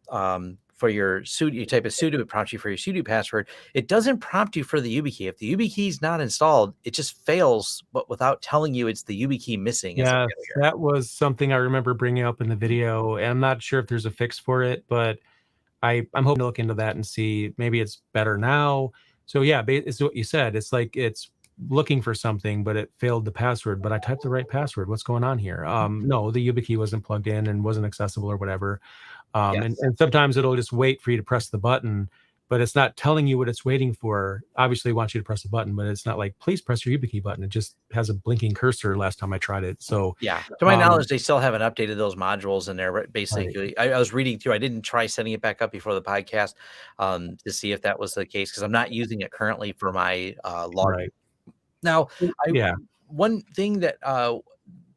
for your sudo, you type a sudo, it prompts you for your sudo password. It doesn't prompt you for the YubiKey. If the YubiKey is not installed, it just fails, but without telling you it's the YubiKey missing. Yeah, that was something I remember bringing up in the video, and I'm not sure if there's a fix for it, but I'm hoping to look into that and see maybe it's better now. So yeah, it's what you said. It's like it's looking for something, but it failed the password, but I typed the right password. What's going on here? No, the YubiKey wasn't plugged in and wasn't accessible or whatever. And sometimes it'll just wait for you to press the button, but it's not telling you what it's waiting for. Obviously, it wants you to press the button, but it's not like, please press your YubiKey button. It just has a blinking cursor last time I tried it. So yeah, to my knowledge, they still haven't updated those modules in there. Basically, I was reading through. I didn't try setting it back up before the podcast to see if that was the case, because I'm not using it currently for my login. Right. Now, one thing that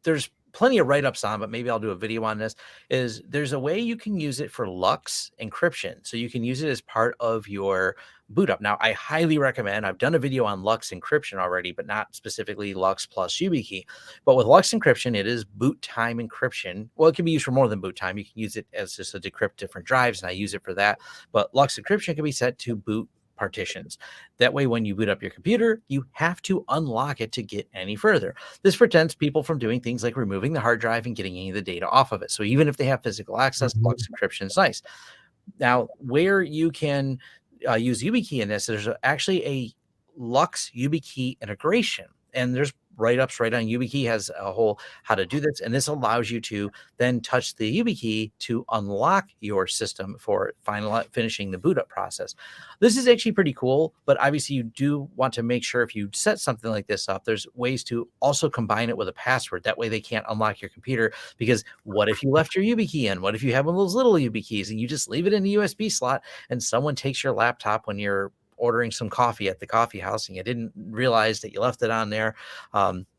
there's plenty of write-ups on, but maybe I'll do a video on this, is there's a way you can use it for LUKS encryption. So you can use it as part of your boot up. Now, I highly recommend, I've done a video on LUKS encryption already, but not specifically LUKS plus YubiKey. But with LUKS encryption, it is boot time encryption. Well, it can be used for more than boot time. You can use it as just to decrypt different drives, and I use it for that. But LUKS encryption can be set to boot partitions. That way, when you boot up your computer, you have to unlock it to get any further. This prevents people from doing things like removing the hard drive and getting any of the data off of it. So even if they have physical access, LUKS encryption is nice. Now, where you can use YubiKey in this, there's actually a LUKS YubiKey integration. And there's write-ups right on Yubikey, has a whole how to do this, and this allows you to then touch the Yubikey to unlock your system for finishing the boot up process. This is actually pretty cool, but obviously you do want to make sure if you set something like this up, there's ways to also combine it with a password. That way they can't unlock your computer, because what if you left your Yubikey in? What if you have one of those little Yubikeys and you just leave it in the USB slot and someone takes your laptop when you're ordering some coffee at the coffee house and you didn't realize that you left it on there?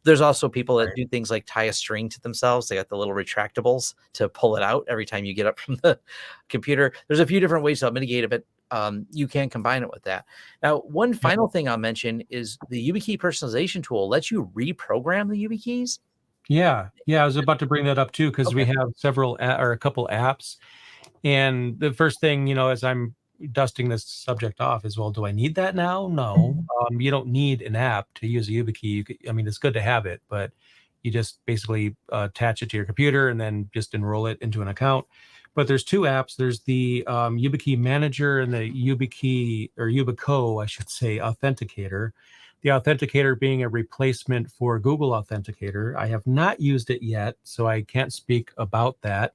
There's also people that do things like tie a string to themselves. They got the little retractables to pull it out every time you get up from the computer. There's a few different ways to mitigate it, but you can combine it with that. Now, one final thing I'll mention is the Yubikey personalization tool lets you reprogram the Yubikeys. Yeah, I was about to bring that up too, because we have a couple apps, and the first thing, as I'm dusting this subject off is, well, do I need that now? No, you don't need an app to use a Yubikey. I mean, it's good to have it, but you just basically attach it to your computer and then just enroll it into an account. But there's two apps. There's the Yubikey Manager and the Yubico, I should say, Authenticator. The Authenticator being a replacement for Google Authenticator. I have not used it yet, so I can't speak about that.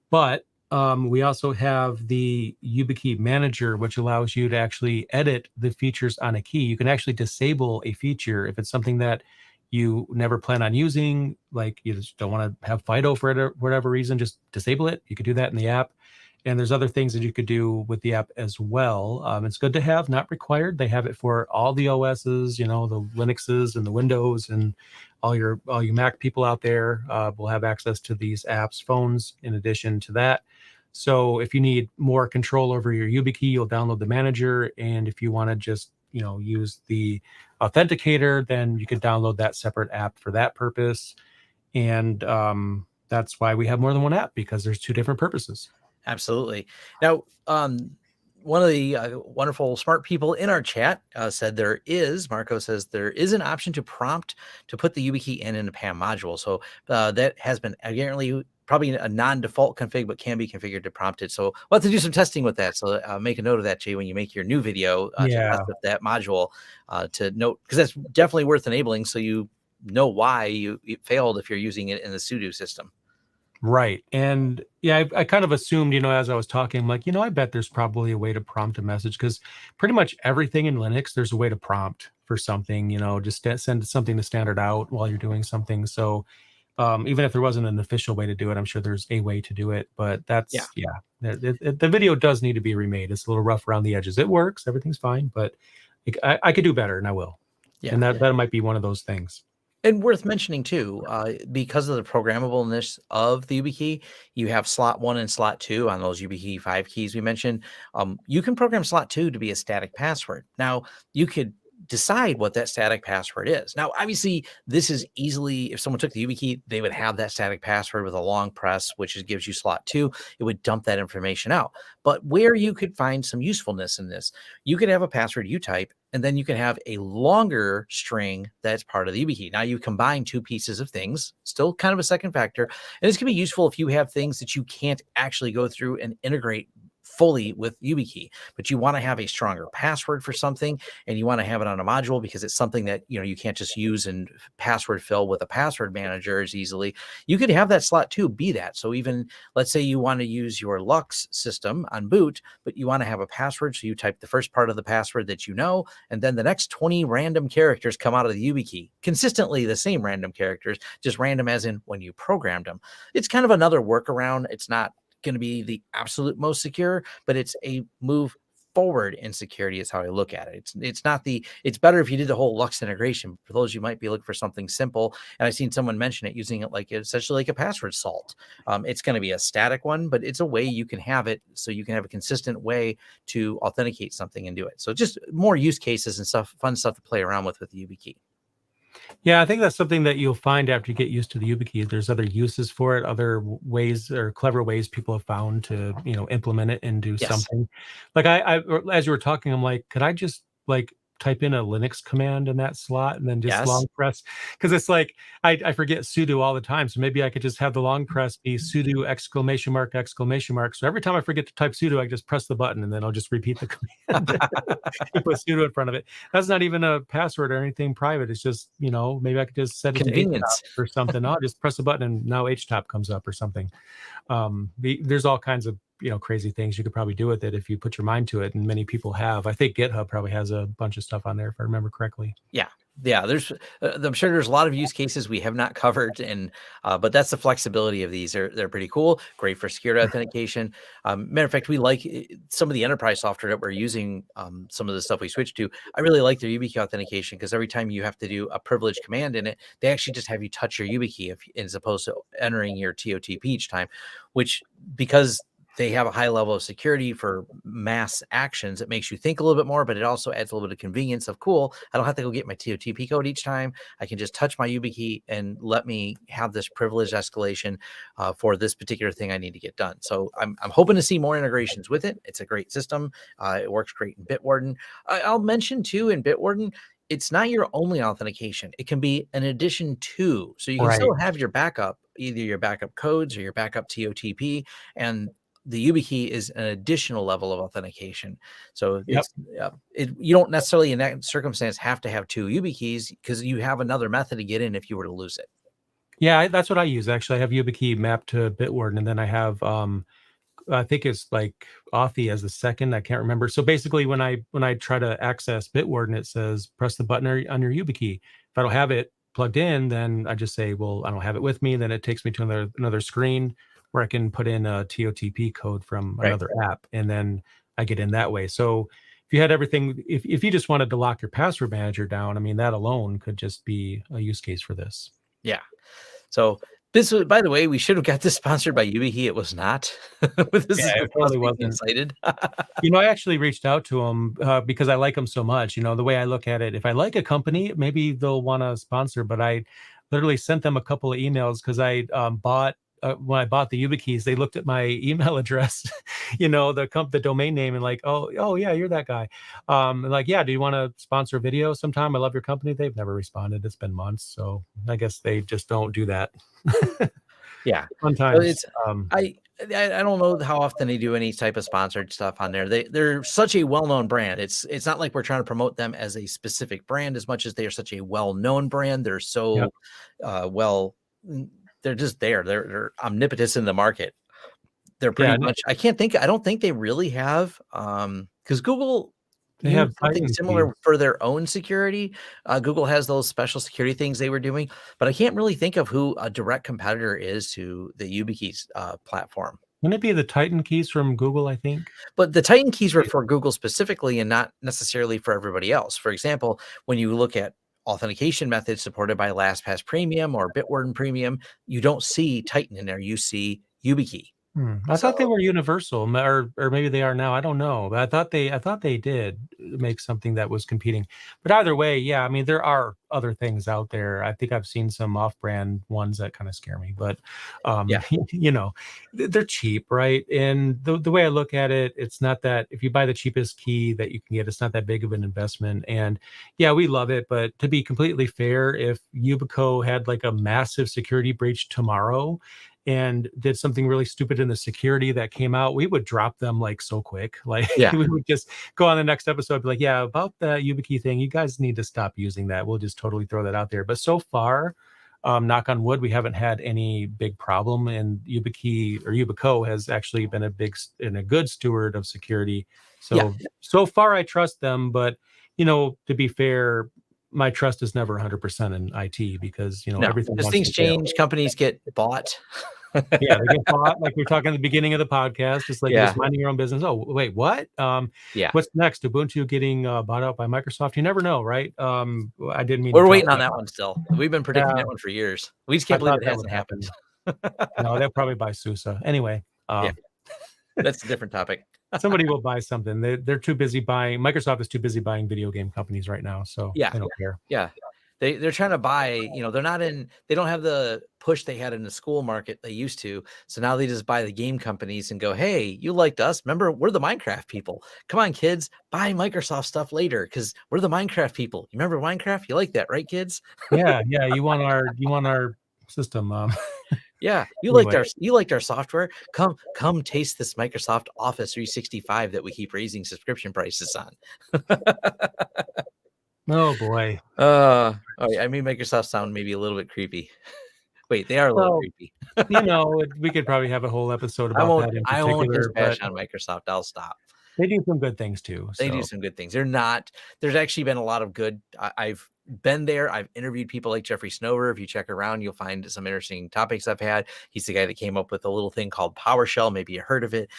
But we also have the Yubikey Manager, which allows you to actually edit the features on a key. You can actually disable a feature if it's something that you never plan on using, like you just don't want to have FIDO for whatever reason, just disable it. You could do that in the app. And there's other things that you could do with the app as well. It's good to have, not required. They have it for all the OSs, the Linuxes and the Windows, and all you Mac people out there will have access to these apps, phones, in addition to that. So if you need more control over your Yubikey, you'll download the Manager. And if you want to just, use the Authenticator, then you could download that separate app for that purpose. And that's why we have more than one app, because there's two different purposes. Absolutely. Now, one of the wonderful smart people in our chat said Marco says there is an option to prompt to put the Yubikey in a PAM module. So that has been apparently probably a non-default config, but can be configured to prompt it. So we'll have to do some testing with that. So make a note of that, Jay, when you make your new video to test with that module, to note, because that's definitely worth enabling, so you know why it failed if you're using it in the sudo system. Right. And yeah, I kind of assumed, as I was talking, I'm like, I bet there's probably a way to prompt a message, because pretty much everything in Linux, there's a way to prompt for something, just send something to standard out while you're doing something. So even if there wasn't an official way to do it, I'm sure there's a way to do it. But that's, the video does need to be remade. It's a little rough around the edges. It works. Everything's fine. But I could do better, and I will. Yeah. And that might be one of those things. And worth mentioning too, because of the programmableness of the Yubikey, you have slot 1 and slot 2 on those Yubikey 5 keys we mentioned. You can program slot 2 to be a static password. Now, you could decide what that static password is. Now, obviously, this is easily, if someone took the Yubikey, they would have that static password with a long press, which gives you slot 2. It would dump that information out. But where you could find some usefulness in this, you could have a password you type, and then you can have a longer string that's part of the Yubikey. Now you combine two pieces of things, still kind of a second factor. And this can be useful if you have things that you can't actually go through and integrate fully with Yubikey, but you want to have a stronger password for something, and you want to have it on a module because it's something that you can't just use and password fill with a password manager as easily. You could have that slot 2 be that. So even let's say you want to use your Lux system on boot, but you want to have a password, so you type the first part of the password that and then the next 20 random characters come out of the Yubikey, consistently the same random characters, just random as in when you programmed them. It's kind of another workaround. It's not going to be the absolute most secure, but it's a move forward in security is how I look at it. It's better if you did the whole Lux integration. For those you might be looking for something simple, and I've seen someone mention it, using it like essentially like a password salt. It's going to be a static one, but it's a way you can have it, so you can have a consistent way to authenticate something and do it. So just more use cases and stuff, fun stuff to play around with the Yubikey. Yeah, I think that's something that you'll find after you get used to the Yubikey. There's other uses for it, other ways or clever ways people have found to, implement it and do something. Like I, as you were talking, I'm like, could I just type in a Linux command in that slot and then just Yes. long press? Because it's like I forget sudo all the time. So maybe I could just have the long press be sudo exclamation mark, exclamation mark. So every time I forget to type sudo, I just press the button and then I'll just repeat the command. You put sudo in front of it. That's not even a password or anything private. It's just, maybe I could just set it to Convenience. HTOP or something. I'll just press a button and now HTOP comes up or something. There's all kinds of crazy things you could probably do with it if you put your mind to it, and many people have. I think GitHub probably has a bunch of stuff on there if I remember correctly. Yeah, there's I'm sure there's a lot of use cases we have not covered, and but that's the flexibility of these. They're pretty cool, great for security authentication. Matter of fact, we like some of the enterprise software that we're using. Some of the stuff we switched to, I really like their Yubikey authentication, because every time you have to do a privileged command in it, they actually just have you touch your Yubikey as opposed to entering your TOTP each time, which, because they have a high level of security for mass actions, it makes you think a little bit more, but it also adds a little bit of convenience of, cool, I don't have to go get my TOTP code each time. I can just touch my Yubikey and let me have this privileged escalation for this particular thing I need to get done. So I'm hoping to see more integrations with it. It's a great system. It works great in Bitwarden. I'll mention too, in Bitwarden, it's not your only authentication. It can be an addition to, so you can still have your backup, either your backup codes or your backup TOTP, and the Yubikey is an additional level of authentication. So you don't necessarily in that circumstance have to have two Yubikeys, because you have another method to get in if you were to lose it. Yeah, that's what I use. Actually, I have Yubikey mapped to Bitwarden, and then I have I think it's like Authy as the second. I can't remember. So basically, when I try to access Bitwarden, it says press the button on your Yubikey. If I don't have it plugged in, then I just say, well, I don't have it with me. Then it takes me to another screen where I can put in a TOTP code from another app, and then I get in that way. So if you had everything, if you just wanted to lock your password manager down, I mean, that alone could just be a use case for this. Yeah. So this was, by the way, we should have got this sponsored by Yubikey. It was not. It probably wasn't. Excited. I actually reached out to them because I like them so much. The way I look at it, if I like a company, maybe they'll want to sponsor. But I literally sent them a couple of emails because I bought. When I bought the Yubikeys, they looked at my email address, the domain name, and like, oh yeah, you're that guy. And like, yeah, do you want to sponsor a video sometime? I love your company. They've never responded. It's been months, so I guess they just don't do that. Yeah, sometimes. I don't know how often they do any type of sponsored stuff on there. They're such a well-known brand. It's not like we're trying to promote them as a specific brand as much as they are such a well-known brand. They're so they're just there. They're omnipotent in the market. They're pretty much, I don't think they really have, because Google, they have something similar for their own security. Google has those special security things they were doing, but I can't really think of who a direct competitor is to the Yubikey platform. Wouldn't it be the Titan keys from Google, I think? But the Titan keys were for Google specifically and not necessarily for everybody else. For example, when you look at authentication methods supported by LastPass Premium or Bitwarden Premium, you don't see Titan in there. You see Yubikey. I thought they were universal, or maybe they are now. I don't know, but I thought they did make something that was competing. But either way, yeah, I mean, there are other things out there. I think I've seen some off-brand ones that kind of scare me, but they're cheap, right? And the way I look at it, it's not that if you buy the cheapest key that you can get, it's not that big of an investment. And yeah, we love it, but to be completely fair, if Yubico had like a massive security breach tomorrow and did something really stupid in the security that came out, we would drop them like so quick. Like we would just go on the next episode and be like, yeah, about that Yubikey thing, you guys need to stop using that. We'll just totally throw that out there. But so far, knock on wood, we haven't had any big problem, and Yubikey or Yubico has actually been a good steward of security. So far I trust them, but to be fair, my trust is never 100% in IT because everything. As things change, companies get bought. Yeah, they get bought. Like we were talking at the beginning of the podcast, just like just minding your own business. Oh, wait, what? What's next? Ubuntu getting bought out by Microsoft? You never know, right? I didn't mean. We're waiting on that one still. We've been predicting that one for years. We just can't believe it hasn't happened. No, they'll probably buy SUSE anyway. That's a different topic. Somebody will buy something. They're too busy buying. Microsoft is too busy buying video game companies right now, so they don't care. Yeah, they're trying to buy. They're not in. They don't have the push they had in the school market they used to. So now they just buy the game companies and go, hey, you liked us. Remember, we're the Minecraft people. Come on, kids, buy Microsoft stuff later because we're the Minecraft people. You remember Minecraft? You like that, right, kids? Yeah, you want our system. Yeah, Anyway. you liked our software. Come taste this Microsoft Office 365 that we keep raising subscription prices on. Oh boy. Oh, I made Microsoft sound maybe a little bit creepy. Wait, they are a little Well, creepy. we could probably have a whole episode I about won't that in I won't particular, just bash but on Microsoft. I'll stop. they do some good things too. They do So some good things. There's actually been a lot of good. I've been there. I've interviewed people like Jeffrey Snover. If you check around, you'll find some interesting topics I've had. He's the guy that came up with a little thing called PowerShell. Maybe you heard of it.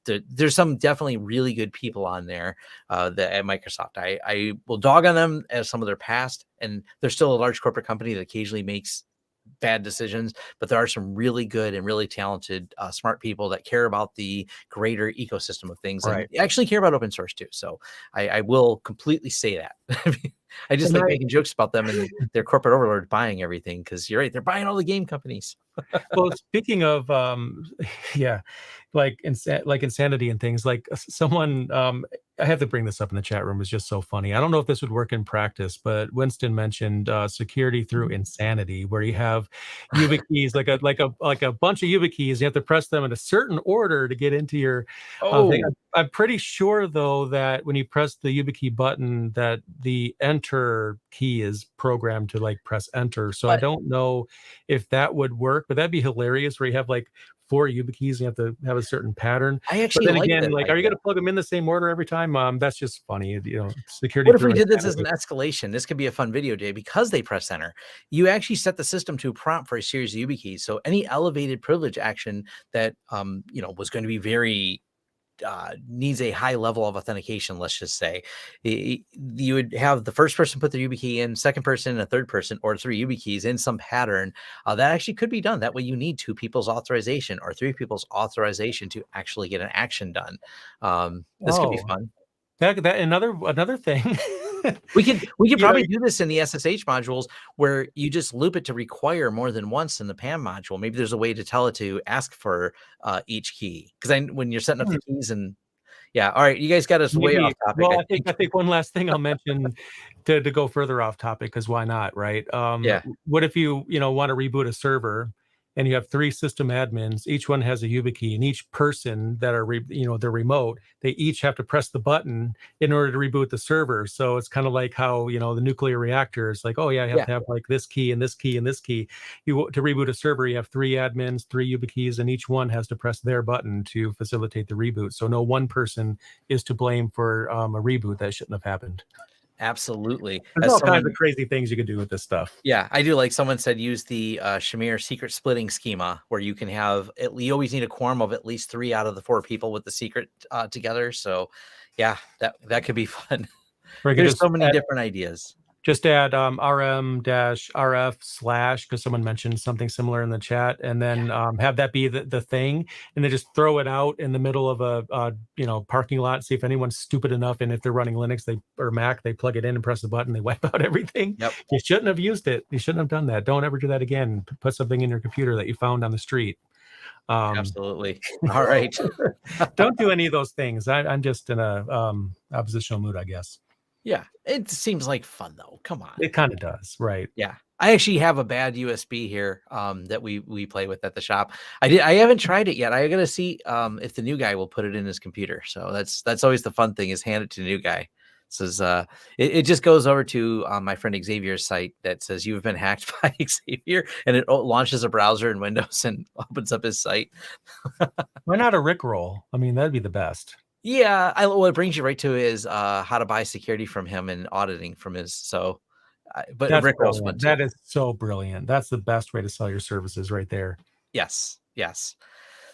There's some definitely really good people on there that at Microsoft. I will dog on them as some of their past, and they're still a large corporate company that occasionally makes bad decisions, but there are some really good and really talented, smart people that care about the greater ecosystem of things and actually care about open source too. So I will completely say that. I just like making jokes about them and their corporate overlord buying everything because you're right, they're buying all the game companies. well, speaking of yeah, like insanity and things, like someone I have to bring this up in the chat room, is just so funny. I don't know if this would work in practice, but Winston mentioned security through insanity, where you have YubiKeys, like a bunch of YubiKeys. You have to press them in a certain order to get into your thing. I'm pretty sure though that when you press the YubiKey button, that the enter key is programmed to like press enter. So I don't know if that would work, but that'd be hilarious. Where you have like 4 YubiKeys, and you have to have a certain pattern. I actually but then like again, that like, idea. are you going to plug them in the same order every time? That's just funny, security. What if we did this as an escalation? This could be a fun video day because they press enter. You actually set the system to prompt for a series of YubiKeys. So any elevated privilege action that was going to be very needs a high level of authentication, let's just say, you would have the first person put their YubiKey in, second person, and a third person, or 3 YubiKeys in some pattern. That actually could be done. That way you need 2 people's authorization or 3 people's authorization to actually get an action done. This could be fun. That another thing. We could probably do this in the SSH modules where you just loop it to require more than once in the PAM module. Maybe there's a way to tell it to ask for each key, because when you're setting up the keys and all right, you guys got us way off topic. Well, I think one last thing I'll mention to go further off topic, because why not, right? What if you want to reboot a server and you have 3 system admins, each one has a YubiKey, and each person that are they're remote, they each have to press the button in order to reboot the server. So it's kind of like how the nuclear reactor is like, oh yeah, you have to have like this key and this key and this key. To reboot a server, you have 3 admins, 3 YubiKeys, and each one has to press their button to facilitate the reboot. So no one person is to blame for a reboot that shouldn't have happened. Absolutely. There's all kinds of crazy things you can do with this stuff. Yeah, I do. Like someone said, use the Shamir secret splitting schema, where you can have you always need a quorum of at least 3 out of the 4 people with the secret together. So yeah, that could be fun. There's so many different ideas. Just add rm-rf/ because someone mentioned something similar in the chat, and then have that be the thing, and then just throw it out in the middle of a parking lot. See if anyone's stupid enough, and if they're running Linux or Mac, they plug it in and press the button, they wipe out everything. Yep. You shouldn't have used it. You shouldn't have done that. Don't ever do that again. Put something in your computer that you found on the street. Absolutely. All right. Don't do any of those things. I'm just in a oppositional mood, I guess. Yeah, it seems like fun though. Come on. It kind of does, right? Yeah. I actually have a bad USB here that we play with at the shop. I haven't tried it yet. I got to see if the new guy will put it in his computer. So that's always the fun thing, is hand it to the new guy. Says it just goes over to my friend Xavier's site that says you've been hacked by Xavier, and it launches a browser in Windows and opens up his site. Why not a Rickroll? I mean, that'd be the best. Yeah, what it brings you right to is how to buy security from him and auditing from his. So, but Rickroll's fun too. That is so brilliant. That's the best way to sell your services right there. Yes.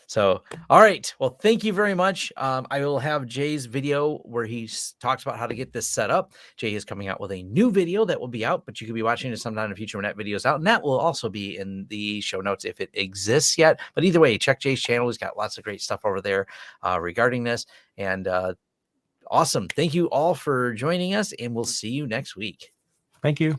So, all right. Well, thank you very much. I will have Jay's video where he talks about how to get this set up. Jay is coming out with a new video that will be out, but you could be watching it sometime in the future when that video is out. And that will also be in the show notes if it exists yet. But either way, check Jay's channel. He's got lots of great stuff over there regarding this. And awesome. Thank you all for joining us, and we'll see you next week. Thank you.